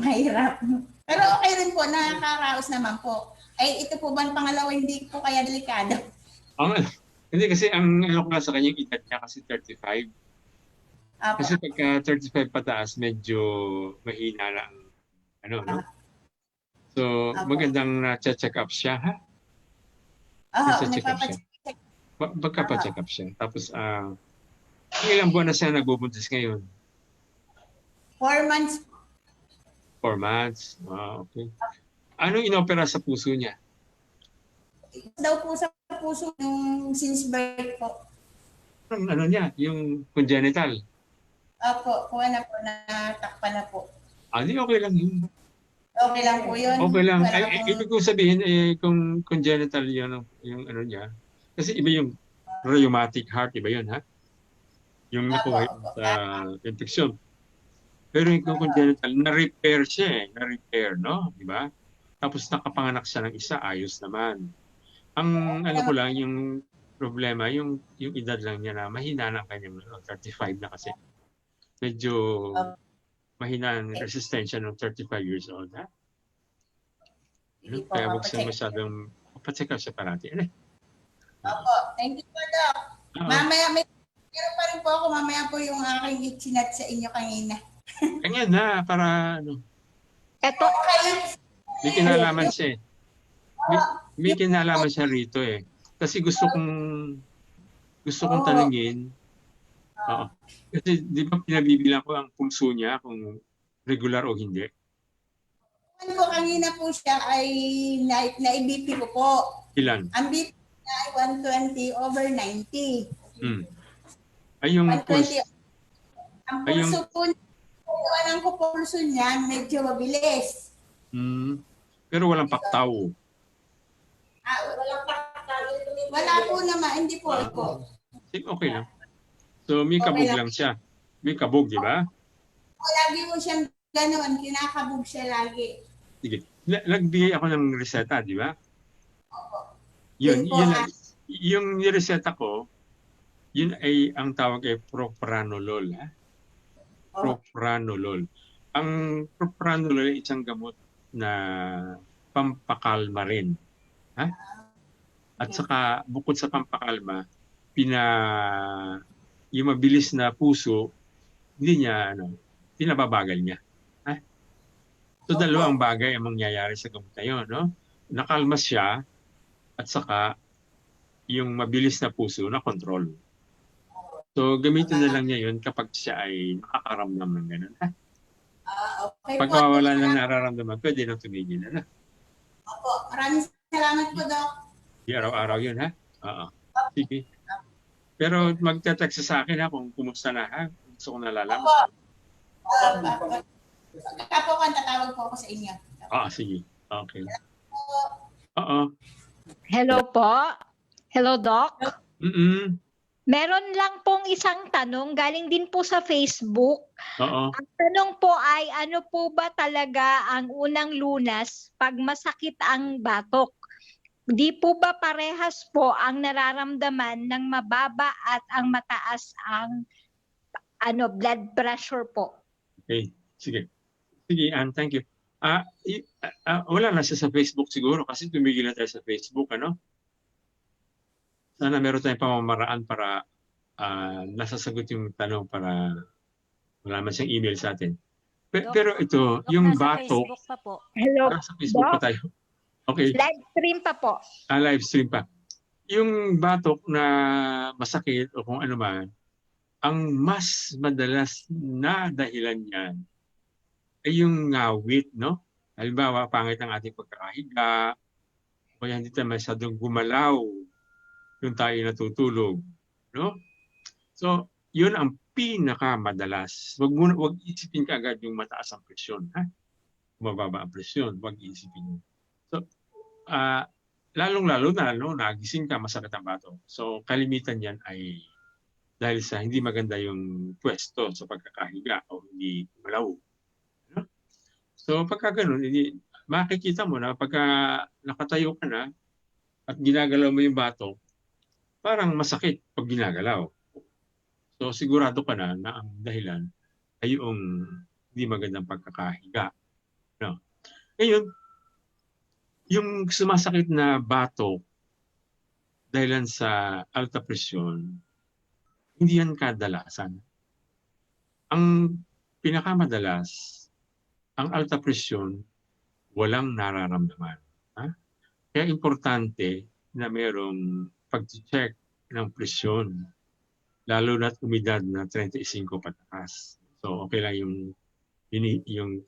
mahirap. Pero okay rin po, nakakaraos naman po. Ay ito po ba ang pangalawa, hindi po kaya delikado? Hindi kasi ang ko nga sa kanyang edad niya kasi 35. Apo. Kasi pagka 35 pataas, medyo mahina lang. No? So, Apo. magandang na-check up siya, ha? Nagpa-check up siya. Magkapa-check up siya. Tapos, ilang buwan na siya nagbubuntis ngayon? 4 months. 4 months. Okay. Anong inopera sa puso niya? Daw po sa puso yung since birth po. Ano niya? Yung congenital? Opo, kuha na po, natakpan na po. Di okay lang yun. Okay lang po yun. Okay lang. Wala Ay, pong- ibig ko sabihin, kung congenital yun, yung ano niya. Kasi iba yung rheumatic heart, iba yun, ha? Yung nakuha yun sa infection. Pero yung congenital, na-repair siya na-repair, no? Diba? Tapos nakapanganak siya ng isa, ayos naman. Ang ano ko lang, yung problema, yung edad lang niya na mahina na kanyang 35 na kasi. Medyo mahina ang resistensya ng 35 years old, ha? Sige po, Kaya huwag siya papacheck. masyadong pacheck up siya parati. Opo, thank you po, Doc. Mamaya meron pa rin po ako, mamaya po yung aking chinat sa inyo kanina. Kanya na, para Eto, may kinalaman siya may kinalaman siya rito Kasi gusto kong tanungin. Oo. Kasi di ba pinabibilang ko ang pulso niya kung regular o hindi? Ano po kanina po siya ay na-BP ko po. Ilan? Ang BP niya ay 120/90. Ay yung 120. pulse. Ang pulso po, alam ko pulso niya, medyo mabilis. Pero walang paktaw. Wala po naman, hindi po po. Okay lang. So may kabog lang siya. May kabog, di ba? Lagi mo siyang gano'n, kinakabog siya lagi. Sige. Nagbigay ako ng reseta, di ba? Yun, yung nireseta ko, yun ay ang tawag ay propranolol. Propranolol. Ang propranolol ay isang gamot na pampakalma rin. At saka bukod sa pampakalma, yung mabilis na puso, hindi niya, pinababagal niya. So dalawang bagay ang mangyayari sa gamot na yun, no? Nakalma siya at saka yung mabilis na puso na control. So gamitin na lang niya yun kapag siya ay nakakaramdam ng ganun. Okay Pag po. wala nang nararamdaman, pwede nang tumigil na. Opo, maraming salamat po, Doc. Di araw-araw yun, ha? Oo. Sige. Pero magte-text sa akin, ha, kung kumusta na, ha? Gusto ko nalalaman. Pagka po kan, tatawag po ako sa inyo. Sige. Okay. Oo. hello po. Hello, Doc. Meron lang pong isang tanong, galing din po sa Facebook. Oo. Ang tanong po ay, ano po ba talaga ang unang lunas pag masakit ang batok? Di po ba parehas po ang nararamdaman ng mababa at ang mataas ang blood pressure po? Okay. Sige. Sige, Ann, thank you. Wala na siya sa Facebook siguro kasi tumigil na tayo sa Facebook, ano? Sana meron tayong pamamaraan para nasasagot yung tanong para wala man siyang email sa atin. Dok, Pero ito, Dok, yung nasa batok, Facebook pa po. Hello, nasa Facebook pa Doc. tayo. Okay, Live stream pa po. live stream pa. Yung batok na masakit o kung ano man, ang mas madalas na dahilan niyan ay yung ngawit, no? Halimbawa, pangit ang ating pagkakahiga, o kaya hindi tayo masyadong gumalaw yung tayo natutulog, no? So, yun ang pinakamadalas. Wag isipin ka agad yung mataas ang presyon, ha? Mababa ang presyon, wag isipin yun. So, lalong-lalo na, no, nagising ka, masakit ang batok. So, kalimitan yan ay dahil sa hindi maganda yung pwesto sa pagkakahiga o hindi malaw. No? So, pagka ganun, makikita mo na pagka nakatayo ka na at ginagalaw mo yung batok, parang masakit pag ginagalaw. So, sigurado ka na ang dahilan ay yung hindi magandang pagkakahiga. No? Ngayon, yung sumasakit na batok dahilan sa alta presyon, hindi yan kadalasan. Ang pinakamadalas, ang alta presyon, walang nararamdaman. Ha? Kaya importante na mayroong pag-check ng presyon, lalo na't umidad na 35 pataas. So okay lang yung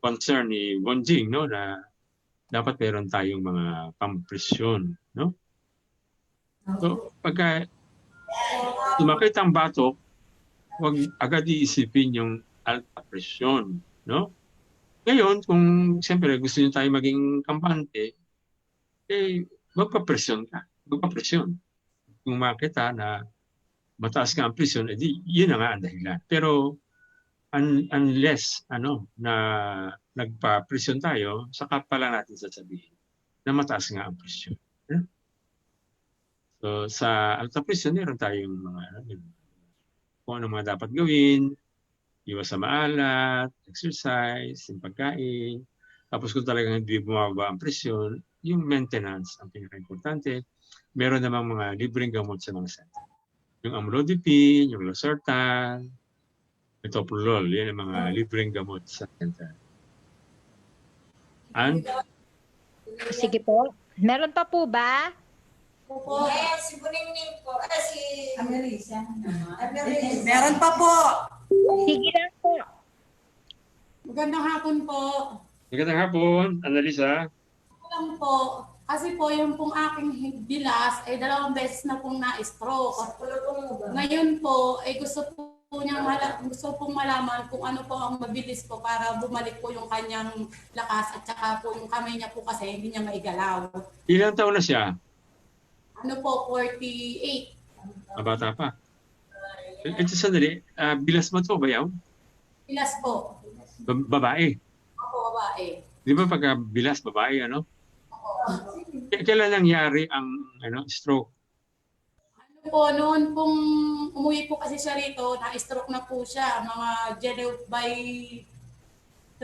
concern ni Bonjing, no, na dapat meron tayong mga pampresyon, no? So pagka sumakit ang batok, huwag agad iisipin yung alta presyon, no? Ngayon, kung siyempre gusto niyo tayo maging kampante, magpapresyon ka. Magpapresyon. Kung makita na mataas ka ang presyon, edi yun na nga ang dahilan. Pero unless na nagpa-presyon tayo, saka pala natin sasabihin na mataas nga ang presyon. So sa alta presyon, meron tayong mga kung ano mga dapat gawin, iwas sa maalat, exercise, yung pagkain. Tapos kung talagang hindi bumaba ang presyon, yung maintenance ang pinaka-importante. Meron namang mga libreng gamot sa mga center. Yung amlodipine, yung losartan, metoprolol, yan ang mga libreng gamot sa center. And Sige po. Meron pa po ba? Po. Si Buningning po. Si Amerisa. Meron pa po. Sige lang po. Magandang hapon po. magandang hapon, Annalisa. Lang po. Kasi po yung pong aking bilas ay 2 beses na pong na-stroke. Ngayon po ay gusto pong malaman kung ano po ang mabilis po para bumalik po yung kanyang lakas at saka po yung kamay niya po kasi hindi niya maigalaw. Ilang taon na siya? Ano po, 48. Bata pa. Ito sandali, bilas mo to, bayaw? Bilas po. Babae. Ako babae. Di ba pagka bilas, babae, ano? Kailan nangyari ang stroke? Ano po, noon pong umuwi po kasi siya rito, na-stroke na po siya. Mga by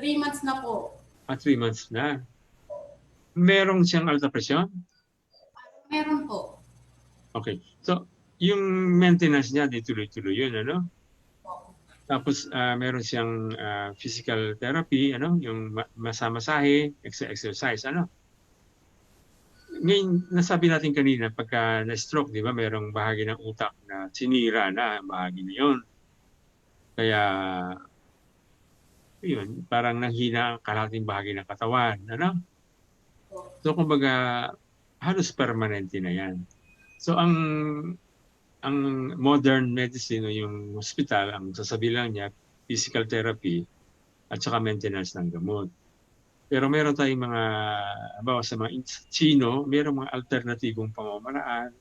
3 months na po. 3 months na. Merong siyang alta presyon? Meron po. Okay. So, yung maintenance niya, di tuloy-tuloy yun, ano? Tapos, meron siyang physical therapy, yung masamasahe, exercise, Ngayon, nasabi natin kanina, pagka na-stroke, di ba, merong bahagi ng utak na sinira na, bahagi na yun. Kaya, yun, parang nanghina ang kalahating bahagi ng katawan, So, kumbaga, halos permanente na yan. So, ang modern medicine o yung hospital, ang sasabi lang niya, physical therapy at saka maintenance ng gamot. Pero meron tayong mga, bawa sa mga Chino, meron mga alternatibong pamamaraan.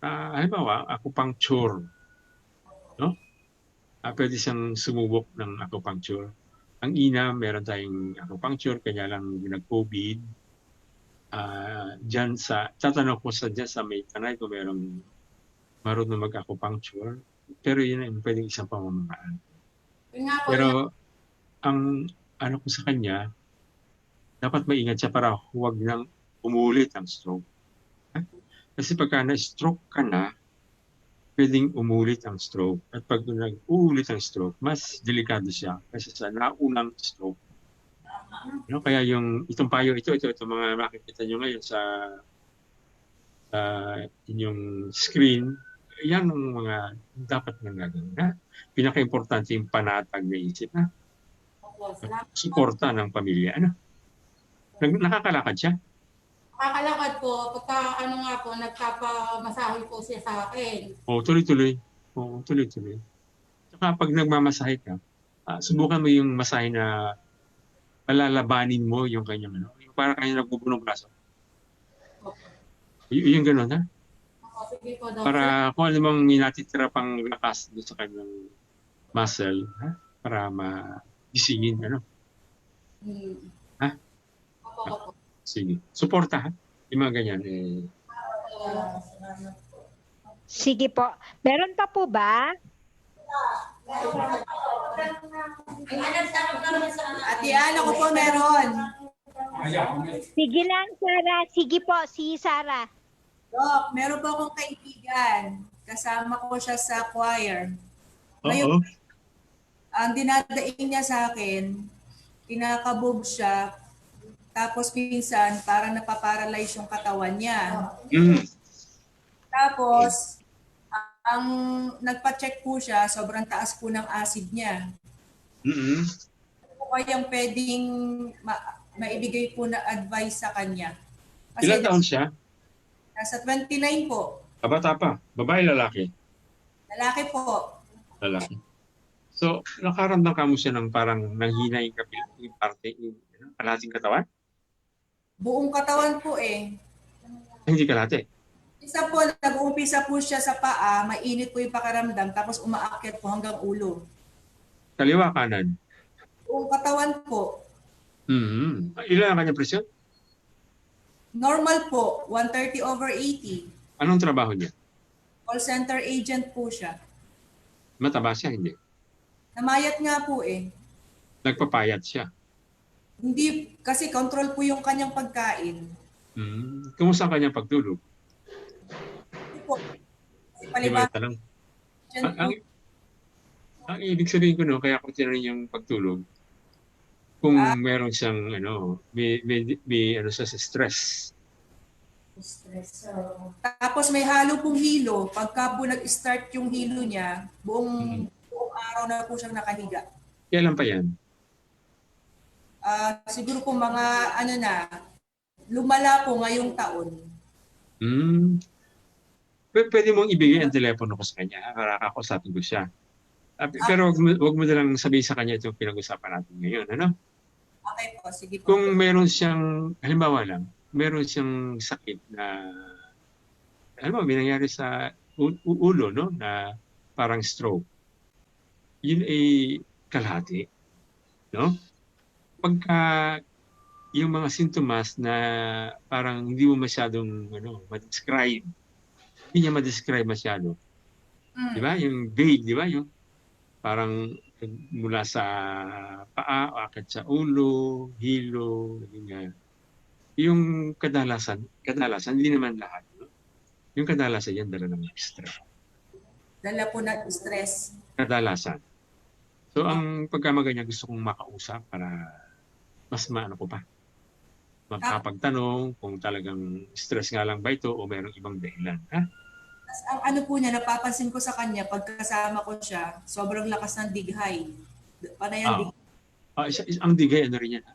halimbawa, acupuncture, no? Pwede siyang sumubok ng acupuncture. Ang ina, meron tayong acupuncture, kanya lang nag-COVID. Tatanong ko dyan sa may Tanay kung merong marunong mag-acupuncture. Pero yun ay pwedeng isang pamamakaan. Yun nga po, Pero ang ano ko sa kanya, dapat maingat siya para huwag nang umulit ang stroke. Kasi pagka na-stroke ka na, pwedeng umulit ang stroke. At pag nag-uulit ang stroke, mas delikado siya kasi sa naunang stroke. No? Kaya itong payo ito mga makikita nyo ngayon sa inyong screen, yan ang mga dapat nang gagawin. Pinaka-importante yung panatag na isip. Suporta ng pamilya. Nakakalakad siya? nakakalakad po, pagka nagpapamasahe po siya sa akin. Tuloy-tuloy. Tuloy-tuloy. Saka pag nagmamasahe ka, subukan mo yung masahe na palalabanin mo yung kanyang yung parang kanya nagbubunong braso. Yung gano'n, ha? Sige po, Doctor. Para kung ano mang minatitira pang lakas doon sa kanyang muscle, ha? Para magisingin, Ha? Opo. Sige. Suporta, ha? Yung mga ganyan, Sige po. Meron pa po ba? Ate Ann, ako po meron. Sige lang, Sarah. Sige po, si Sarah. Dok, meron po akong kaibigan. Kasama ko siya sa choir. Ngayon, ang dinadaing niya sa akin, kinakabog siya, tapos minsan parang napaparalyze yung katawan niya. Tapos, ang nagpa-check po siya, sobrang taas po ng acid niya. Ano po kayang pwedeng maibigay po na advice sa kanya? Kasi Ilan taon siya? nasa 29 po. Bata pa. Babae, lalaki? Lalaki po. Lalaki. So, nakaramdam ka mo siya ng parang nanghina yung parte, yung kalahating katawan? Buong katawan po eh. Hindi kalahati. Isa po, nag-uumpisa po siya sa paa, mainit po yung pakiramdam, tapos umaakyat po hanggang ulo. Kaliwa, kanan? Buong katawan po. Ilan ang kanyang presyon? Normal po, 130/80. Anong trabaho niya? Call center agent po siya. Mataba siya, hindi? Namayat nga po eh. Nagpapayat siya. Hindi, kasi control po yung kanyang pagkain. Kumusta ang kanyang pagtulog? Hindi po. Kasi Di ba palibang tanong? agent po. Ang ibig sabihin ko, kaya ko tinanong yung pagtulog, kung meron siyang, may sa stress. Tapos may halo pong hilo. Pagka po nag-start yung hilo niya, buong araw na po siyang nakahiga. Kailan pa yan? Siguro po mga lumala po ngayong taon. Pwede mong ibigay ang telepono ko sa kanya para kakausapin ko siya. Pero wag mo nalang sabihin sa kanya itong pinag-usapan natin ngayon. Okay po, sige po. Kung meron siyang, halimbawa lang, meron siyang sakit na, may nangyari sa ulo, na parang stroke. Yun ay kalahati. Pagka yung mga sintomas na parang hindi mo masyadong ma-describe, hindi niya ma-describe masyado. Di ba? Yung vague, di ba? Yung parang mula sa paa, akit sa ulo, hilo, ganyan. Yung kadalasan, hindi naman lahat. Yung kadalasan yan, dala ng stress. Dala po ng stress. Kadalasan. So, ang pagkamaganyan, gusto kong makausap para mas makapagtanong kung talagang stress nga lang ba ito o mayroong ibang dahilan. Ang po niya, napapansin ko sa kanya, pagkasama ko siya, sobrang lakas ng dighay. Panay ang dighay. Ang digay, rin yan.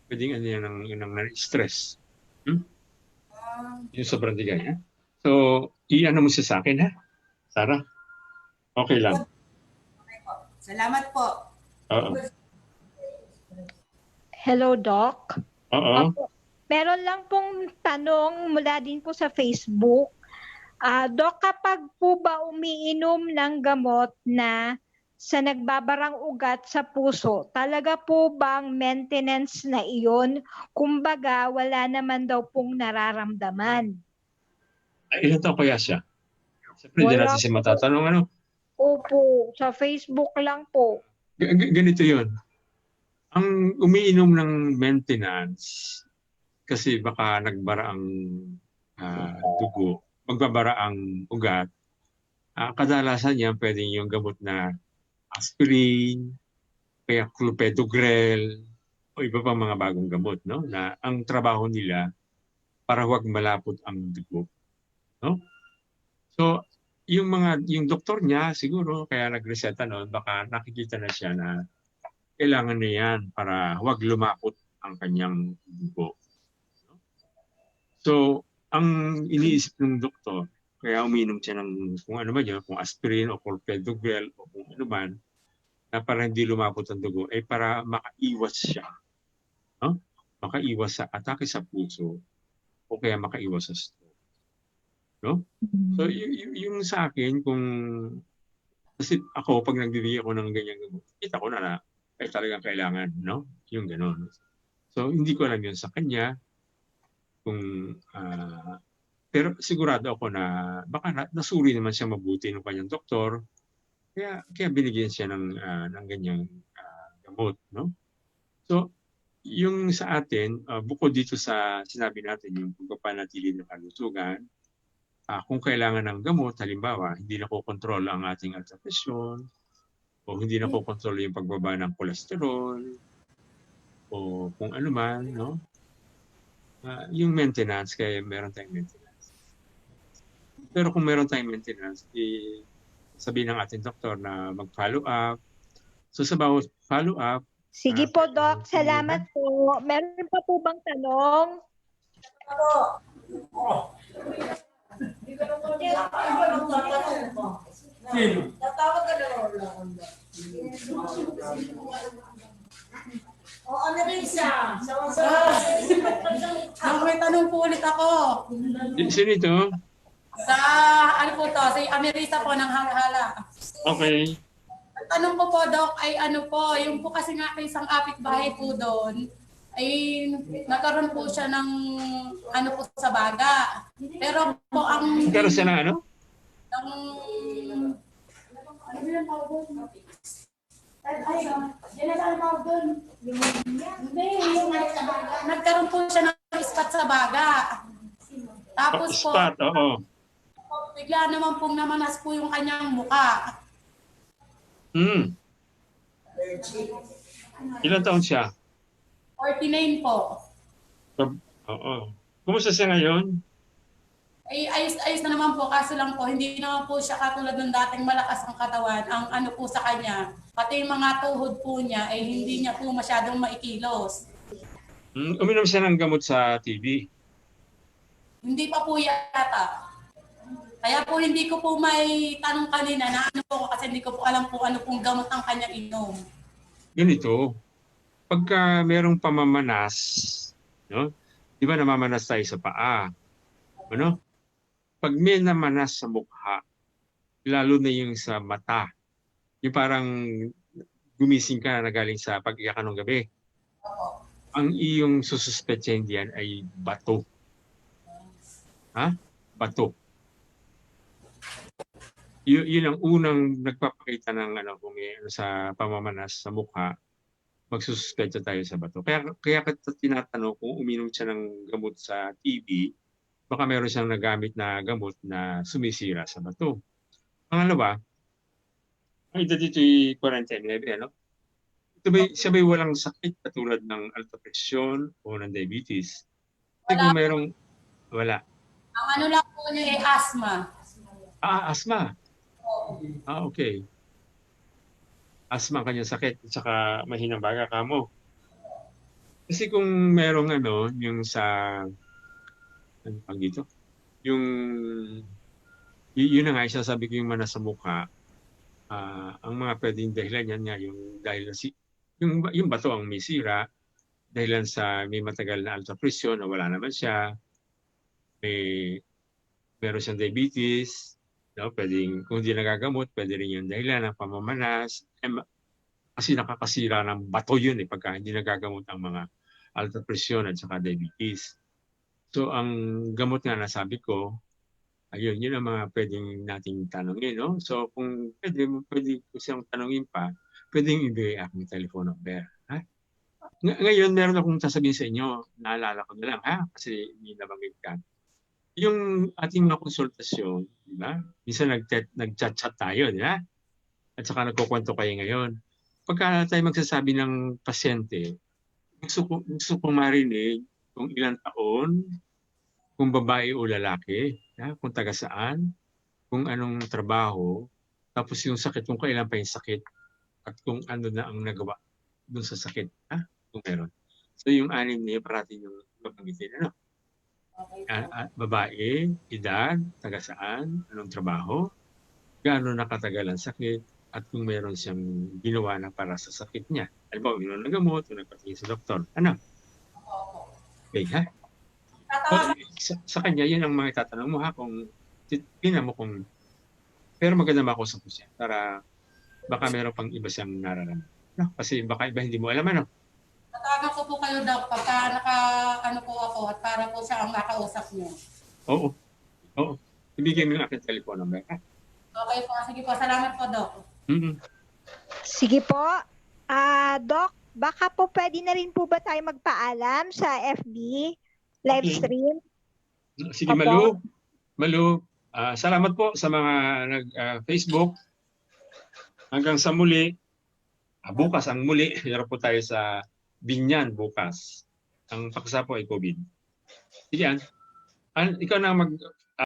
Pwedeng yan ng stress. Yung sobrang digay. So, i-ano mo siya sa akin, Sarah? Okay lang. Okay po. Salamat po. Oo. Hello, Doc. Oo. Meron lang pong tanong mula din po sa Facebook. Dok, kapag po ba umiinom ng gamot na sa nagbabarang ugat sa puso, talaga po bang maintenance na iyon? Kumbaga, wala naman daw pong nararamdaman. Ay, ilan taon kaya siya? Siyempre, hindi Wala natin siya po. matatanong. Ano? Opo, sa Facebook lang po. Ganito yun. Ang umiinom ng maintenance, kasi baka nagbara ang dugo, magbabara ang ugat, kadalasan yan pwedeng yung gamot na aspirin, kaya clopidogrel, o iba pang mga bagong gamot, no? Na ang trabaho nila para huwag malapot ang dugo, no? So, yung doktor niya siguro kaya nagreseta noon, baka nakikita na siya na kailangan na yan para huwag lumapot ang kanyang dugo. So, ang iniisip ng doktor, kaya uminom siya ng kung ano man yun, kung aspirin o clopidogrel o kung ano man, na para hindi lumapot ang dugo, ay para makaiwas siya. No? Makaiwas sa atake sa puso o kaya makaiwas sa stroke. No? So, yung sa akin, kasi ako, pag nagbibigay ako ng ganyan gamot, kita ko na ay talagang kailangan, no? Yung gano'n. So, hindi ko alam yun sa kanya. Pero sigurado ako na baka nasuri naman siya mabuti ng kanyang doktor. Kaya binigyan siya ng ganyang gamot, no? So, yung sa atin, bukod dito sa sinabi natin, yung pagpapanatili ng kalusugan, kung kailangan ng gamot, halimbawa, hindi nakokontrol ang ating alta presyon, o hindi nakokontrol yung pagbaba ng kolesterol, o kung ano man, no? Yung maintenance, kaya meron tayong maintenance. Pero kung meron tayong maintenance, sabihin ng ating doktor na mag-follow up. So sa bawat follow up, Sige po, Doc. Salamat po. Meron pa po bang tanong? Tatawag ka na O, Amerisa. May tanong po ulit ako. sino ito? Sa, ano po to, si Amerisa po ng Halahala. Okay. Ang tanong ko po, Doc, ay ano po, yung po kasi nga isang kapitbahay po doon, ay nagkaroon po siya ng ano po sa baga. Pero po ang... Pero siya ng ano? Ng... Ano yung tawag doon? Ay, yan ang tawag doon. Hindi, yung nagkaroon po siya ng spot sa baga. Tapos po, Spot, oo. bigla naman pong namanas po yung kanyang muka. Ilan taon siya? 49 po. Oo. Kumusta siya ngayon? Ay, ayos na naman po, kaso lang po, hindi naman po siya katulad ng dating malakas ang katawan. Ang ano po sa kanya, pati yung mga tuhod po niya, ay hindi niya po masyadong maikilos. Uminom siya ng gamot sa TB. Hindi pa po yata. Kaya po hindi ko po may tanong kanina na ano po kasi hindi ko po alam po ano pong gamot ang kanya inom. Ganito, pagka merong pamamanas, no? Di ba namamanas tayo sa paa? Ano? Pag may namanas sa mukha, lalo na yung sa mata, yung parang gumising ka na galing sa pag-iyakan ng gabi, ang iyong sususpetsahin diyan ay bato. Ha? Bato. Yun ang unang nagpapakita ng kung may sa pamamanas sa mukha, magsususpetsa tayo sa bato. Kaya kita tinatanong kung uminom siya ng gamot sa TB, baka meron siyang nagamit na gamot na sumisira sa bato. Pangalawa, ang edad dito ay 49, ano? Siya ba'y walang sakit katulad ng alta presyon o ng diabetes? Kasi kung merong, wala. Ang ano lang po niya ay asthma. Asthma. Okay. Asthma ang kanyang sakit at saka mahinang baga ka mo. Kasi kung merong yung sa ano pang dito? Yun na nga, isasabi ko yung manas sa mukha. Ang mga pwedeng dahilan yan nga, yung dahil yung bato ang may sira, dahilan sa may matagal na alta presyon na wala naman siya, may meron siyang diabetes, no? Pwedeng, kung hindi nagagamot, pwede rin yung dahilan ng pamamanas. Kasi nakakasira ng bato yun pagka hindi nagagamot ang mga alta presyon at saka diabetes. So ang gamot nga nasabi ko, ayun, yun ang mga pwedeng nating tanongin, no? So kung pwede ko siyang tanongin pa, pwedeng ibigay aking telephone number. Ha? Ngayon, meron akong sasabihin sa inyo, naalala ko na lang, ha? Kasi hindi nabanggit ka. Yung ating mga konsultasyon, di ba? Minsan nag-chat-chat tayo, di ba? At saka nagkukwento kayo ngayon. Pagka tayo magsasabi ng pasyente, gusto kong marinig kung ilang taon, kung babae o lalaki, kung taga saan, kung anong trabaho, tapos yung sakit, kung kailan pa yung sakit, at kung ano na ang nagawa dun sa sakit, kung meron. So yung anim niya, parating yung mabanggitin, ano? Babae, edad, taga saan, anong trabaho, gaano nakatagal ang sakit, at kung meron siyang ginawa na para sa sakit niya. Halimbawa, yun ang nagamot, yun nagpatingin sa doktor. Ano? Okay, ha? Sa kanya, yun ang mga itatanong mo, ha? Kung tingnan mo kung, pero maganda makausap mo siya para baka meron pang iba siyang nararamdaman. No? Kasi baka iba hindi mo alam, ano? Tatawagan ko po kayo, Doc, pagka po ako at para po siya ang makausap niyo. Oo. Ibigay mo yung aking telephone number, ha? Okay po. Sige po. Salamat po, Doc. Sige po. Doc, baka po pwede na rin po ba tayo magpaalam sa FB live Okay. stream? Sige, Opo. Malu. Salamat po sa mga nag-Facebook. Hanggang sa muli. Bukas ang muli. Meron po tayo sa Binyan bukas. Ang paksa po ay COVID. Sige, ikaw na